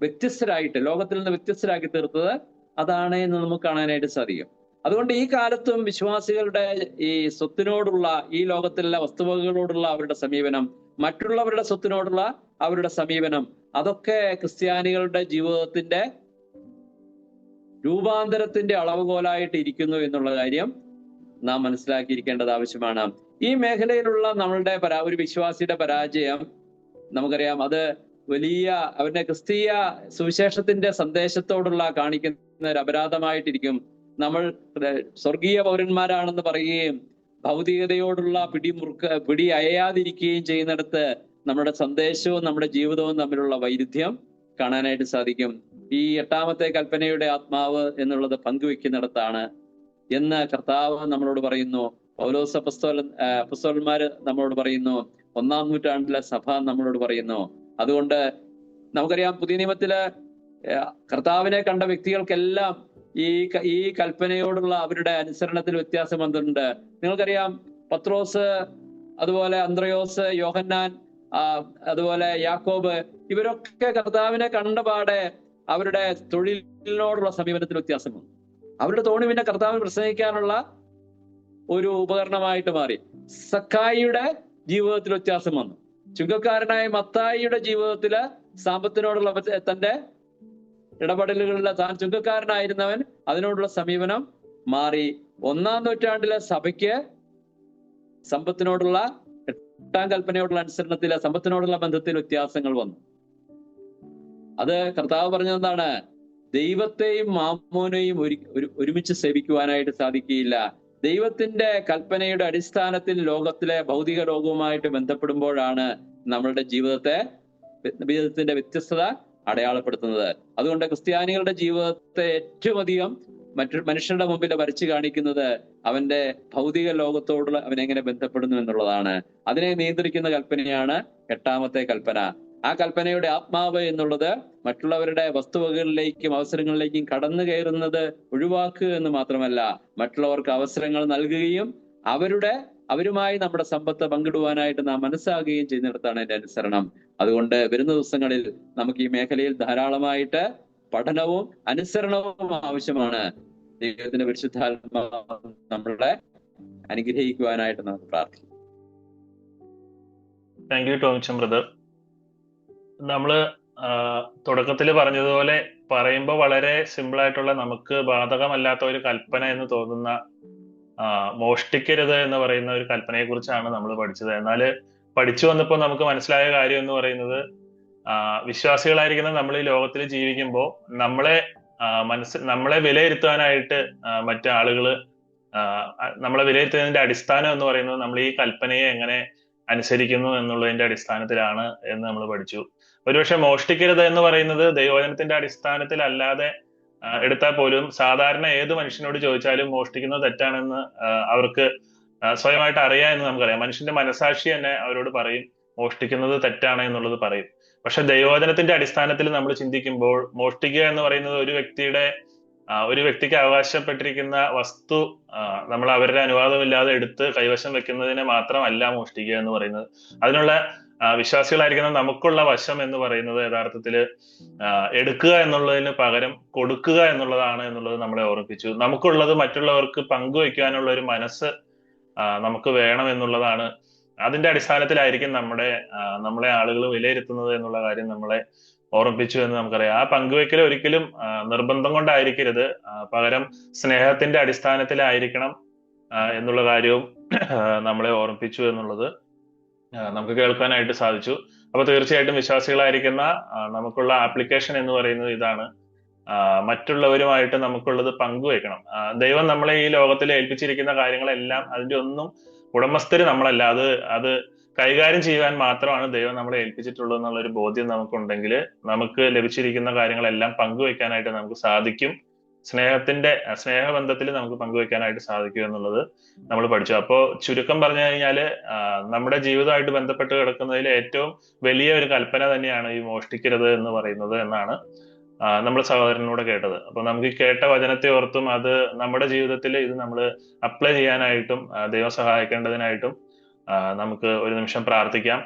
വ്യത്യസ്തരായിട്ട്, ലോകത്തിൽ നിന്ന് വ്യത്യസ്തരാക്കി തീർത്തത് അതാണ് എന്ന് നമുക്ക് കാണാനായിട്ട് സാധിക്കും. അതുകൊണ്ട് ഈ കാലത്തും വിശ്വാസികളുടെ ഈ സ്വത്തിനോടുള്ള, ഈ ലോകത്തിലുള്ള വസ്തുവകകളോടുള്ള അവരുടെ സമീപനം, മറ്റുള്ളവരുടെ സ്വത്തിനോടുള്ള അവരുടെ സമീപനം, അതൊക്കെ ക്രിസ്ത്യാനികളുടെ ജീവിതത്തിന്റെ രൂപാന്തരത്തിന്റെ അളവുകോലായിട്ട് ഇരിക്കുന്നു എന്നുള്ള കാര്യം നാം മനസ്സിലാക്കിയിരിക്കേണ്ടത് ആവശ്യമാണ്. ഈ മേഖലയിലുള്ള നമ്മളുടെ ഒരു വിശ്വാസിയുടെ പരാജയം നമുക്കറിയാം, അത് വലിയ അവരുടെ ക്രിസ്തീയ സുവിശേഷത്തിന്റെ സന്ദേശത്തോടുള്ള കാണിക്കുന്ന ഒരു അപരാധമായിട്ടിരിക്കും. നമ്മൾ സ്വർഗീയ പൗരന്മാരാണെന്ന് പറയുകയും ഭൗതികതയോടുള്ള പിടി അയയാതിരിക്കുകയും ചെയ്യുന്നിടത്ത് നമ്മുടെ സന്ദേശവും നമ്മുടെ ജീവിതവും തമ്മിലുള്ള വൈരുദ്ധ്യം കാണാനായിട്ട് സാധിക്കും. ഈ 8ാമത്തെ കൽപ്പനയുടെ ആത്മാവ് എന്നുള്ളത് പങ്കുവെക്കുന്നിടത്താണ് എന്ന് കർത്താവ് നമ്മളോട് പറയുന്നു. പൗലോസ് അപ്പോസ്തലന്മാര് നമ്മളോട് പറയുന്നു. 1-ാം നൂറ്റാണ്ടിലെ സഭ നമ്മളോട് പറയുന്നു. അതുകൊണ്ട് നമുക്കറിയാം, പുതിയ നിയമത്തില് കർത്താവിനെ കണ്ട വ്യക്തികൾക്കെല്ലാം ഈ കൽപ്പനയോടുള്ള അവരുടെ അനുസരണത്തിൽ വ്യത്യാസം വന്നിട്ടുണ്ട്. നിങ്ങൾക്കറിയാം, പത്രോസ്, അതുപോലെ അന്ത്രയോസ്, യോഹന്നാൻ, അതുപോലെ യാക്കോബ്, ഇവരൊക്കെ കർത്താവിനെ കണ്ടപാടെ അവരുടെ തൊഴിലിനോടുള്ള സമീപനത്തിൽ വ്യത്യാസം വന്നു. അവരുടെ തോണി പിന്നെ കർത്താവിനെ പ്രസംഗിക്കാനുള്ള ഒരു ഉപകരണമായിട്ട് മാറി. സക്കായിയുടെ ജീവിതത്തിൽ വ്യത്യാസം വന്നു. ചുങ്കക്കാരനായ മത്തായിയുടെ ജീവിതത്തില് സാമ്പത്തിനോടുള്ള തന്റെ ഇടപെടലുകളിൽ താൻ ചുങ്കക്കാരനായിരുന്നവൻ അതിനോടുള്ള സമീപനം മാറി. 1-ാം നൂറ്റാണ്ടിലെ സഭയ്ക്ക് സമ്പത്തിനോടുള്ള 8ാം കൽപ്പനയോടുള്ള അനുസരണത്തില് സമ്പത്തിനോടുള്ള ബന്ധത്തിൽ വ്യത്യാസങ്ങൾ വന്നു. അത് കർത്താവ് പറഞ്ഞതെന്താണ്? ദൈവത്തെയും മാമോനെയും ഒരുമിച്ച് സേവിക്കുവാനായിട്ട് സാധിക്കുകയില്ല. ദൈവത്തിന്റെ കൽപ്പനയുടെ അടിസ്ഥാനത്തിൽ ലോകത്തിലെ ഭൗതിക ലോകവുമായിട്ട് ബന്ധപ്പെടുമ്പോഴാണ് നമ്മളുടെ ജീവിതത്തിന്റെ വ്യത്യസ്തത അടയാളപ്പെടുത്തുന്നത്. അതുകൊണ്ട് ക്രിസ്ത്യാനികളുടെ ജീവിതത്തെ ഏറ്റവും അധികം മനുഷ്യരുടെ മുമ്പിൽ വരച്ചു കാണിക്കുന്നത് അവന്റെ ഭൗതിക ലോകത്തോടുള്ള അവനെങ്ങനെ ബന്ധപ്പെടുന്നു എന്നുള്ളതാണ്. അതിനെ നിയന്ത്രിക്കുന്ന കൽപ്പനയാണ് 8ാമത്തെ കൽപ്പന. ആ കൽപ്പനയുടെ ആത്മാവ് എന്നുള്ളത് മറ്റുള്ളവരുടെ വസ്തുവകകളിലേക്കും അവസരങ്ങളിലേക്കും കടന്നു കയറുന്നത് ഒഴിവാക്കുക എന്ന് മാത്രമല്ല, മറ്റുള്ളവർക്ക് അവസരങ്ങൾ നൽകുകയും അവരുമായി നമ്മുടെ സമ്പത്ത് പങ്കിടുവാനായിട്ട് നാം മനസ്സാകുകയും ചെയ്യുന്നിടത്താണ് എന്റെ അനുസരണം. അതുകൊണ്ട് വരുന്ന ദിവസങ്ങളിൽ നമുക്ക് ഈ മേഖലയിൽ ധാരാളമായിട്ട് പഠനവും അനുസരണവും ആവശ്യമാണ്. ദൈവത്തിന്റെ പരിശുദ്ധാത്മാവ് നമ്മളെ അനുഗ്രഹിക്കുവാനായിട്ട് നമുക്ക് പ്രാർത്ഥിക്കാം. Thank you Tomichan brother. നമ്മള് തുടക്കത്തിൽ പറഞ്ഞതുപോലെ പറയുമ്പോൾ വളരെ സിമ്പിൾ ആയിട്ടുള്ള, നമുക്ക് ബാധകമല്ലാത്ത ഒരു കൽപ്പന എന്ന് തോന്നുന്ന മോഷ്ടിക്കരുത് എന്ന് പറയുന്ന ഒരു കൽപ്പനയെ കുറിച്ചാണ് നമ്മൾ പഠിച്ചത്. എന്നാൽ പഠിച്ചു വന്നപ്പോൾ നമുക്ക് മനസ്സിലായ കാര്യം എന്ന് പറയുന്നത്, വിശ്വാസികളായിരിക്കുന്ന നമ്മൾ ഈ ലോകത്തിൽ ജീവിക്കുമ്പോൾ നമ്മളെ വിലയിരുത്താനായിട്ട് മറ്റു ആളുകള് നമ്മളെ വിലയിരുത്തുന്നതിന്റെ അടിസ്ഥാനം എന്ന് പറയുന്നത് നമ്മൾ ഈ കൽപ്പനയെ എങ്ങനെ അനുസരിക്കുന്നു എന്നുള്ളതിന്റെ അടിസ്ഥാനത്തിലാണ് എന്ന് നമ്മൾ പഠിച്ചു. ഒരുപക്ഷെ മോഷ്ടിക്കരുത് എന്ന് പറയുന്നത് ദൈവവചനത്തിന്റെ അടിസ്ഥാനത്തിൽ അല്ലാതെ എടുത്താൽ പോലും സാധാരണ ഏത് മനുഷ്യനോട് ചോദിച്ചാലും മോഷ്ടിക്കുന്നത് തെറ്റാണെന്ന് അവർക്ക് സ്വയമായിട്ട് അറിയാം എന്ന് നമുക്കറിയാം. മനുഷ്യന്റെ മനസാക്ഷി തന്നെ അവരോട് പറയും മോഷ്ടിക്കുന്നത് തെറ്റാണ് എന്നുള്ളത് പറയും. പക്ഷെ ദൈവവചനത്തിന്റെ അടിസ്ഥാനത്തിൽ നമ്മൾ ചിന്തിക്കുമ്പോൾ മോഷ്ടിക്കുക എന്ന് പറയുന്നത് ഒരു വ്യക്തിക്ക് അവകാശപ്പെട്ടിരിക്കുന്ന വസ്തു നമ്മൾ അവരുടെ അനുവാദമില്ലാതെ എടുത്ത് കൈവശം വെക്കുന്നതിനെ മാത്രമല്ല മോഷ്ടിക്കുക എന്ന് പറയുന്നത്. അതിനുള്ള വിശ്വാസികളായിരിക്കുന്ന നമുക്കുള്ള വശം എന്ന് പറയുന്നത് യഥാർത്ഥത്തില് എടുക്കുക എന്നുള്ളതിന് പകരം കൊടുക്കുക എന്നുള്ളതാണ് എന്നുള്ളത് നമ്മളെ ഓർമ്മിപ്പിച്ചു. നമുക്കുള്ളത് മറ്റുള്ളവർക്ക് പങ്കുവെക്കാനുള്ള ഒരു മനസ്സ് നമുക്ക് വേണം എന്നുള്ളതാണ്. അതിന്റെ അടിസ്ഥാനത്തിലായിരിക്കും നമ്മളെ ആളുകൾ വിലയിരുത്തുന്നത് എന്നുള്ള കാര്യം നമ്മളെ ഓർമ്മിപ്പിച്ചു എന്ന് നമുക്കറിയാം. ആ പങ്കുവെക്കൽ ഒരിക്കലും നിർബന്ധം കൊണ്ടായിരിക്കരുത്, പകരം സ്നേഹത്തിന്റെ അടിസ്ഥാനത്തിലായിരിക്കണം എന്നുള്ള കാര്യവും നമ്മളെ ഓർമ്മിപ്പിച്ചു എന്നുള്ളത് നമുക്ക് കേൾക്കാനായിട്ട് സാധിച്ചു. അപ്പൊ തീർച്ചയായിട്ടും വിശ്വാസികളായിരിക്കുന്ന നമുക്കുള്ള ആപ്ലിക്കേഷൻ എന്ന് പറയുന്നത് ഇതാണ്: മറ്റുള്ളവരുമായിട്ട് നമുക്കുള്ളത് പങ്കുവെക്കണം. ദൈവം നമ്മളെ ഈ ലോകത്തിൽ ഏൽപ്പിച്ചിരിക്കുന്ന കാര്യങ്ങളെല്ലാം അതിന്റെ ഒന്നും ഉടമസ്ഥര് നമ്മളല്ല. അത് കൈകാര്യം ചെയ്യാൻ മാത്രമാണ് ദൈവം നമ്മളെ ഏൽപ്പിച്ചിട്ടുള്ളത് എന്നുള്ള ഒരു ബോധ്യം നമുക്കുണ്ടെങ്കിൽ നമുക്ക് ലഭിച്ചിരിക്കുന്ന കാര്യങ്ങളെല്ലാം പങ്കുവെക്കാനായിട്ട് നമുക്ക് സാധിക്കും. സ്നേഹബന്ധത്തിൽ നമുക്ക് പങ്കുവെക്കാനായിട്ട് സാധിക്കും എന്നുള്ളത് നമ്മൾ പഠിച്ചു. അപ്പോ ചുരുക്കം പറഞ്ഞു കഴിഞ്ഞാല് നമ്മുടെ ജീവിതമായിട്ട് ബന്ധപ്പെട്ട് കിടക്കുന്നതിൽ ഏറ്റവും വലിയ ഒരു കൽപ്പന തന്നെയാണ് ഈ മോഷ്ടിക്കരുത് എന്ന് പറയുന്നത് എന്നാണ് നമ്മൾ സഹോദരനോട് കേട്ടത്. അപ്പൊ നമുക്ക് ഈ കേട്ട വചനത്തെ ഓർത്തും അത് നമ്മുടെ ജീവിതത്തിൽ ഇത് നമ്മൾ അപ്ലൈ ചെയ്യാനായിട്ടും ദൈവം സഹായിക്കേണ്ടതിനായിട്ടും നമുക്ക് ഒരു നിമിഷം പ്രാർത്ഥിക്കാം.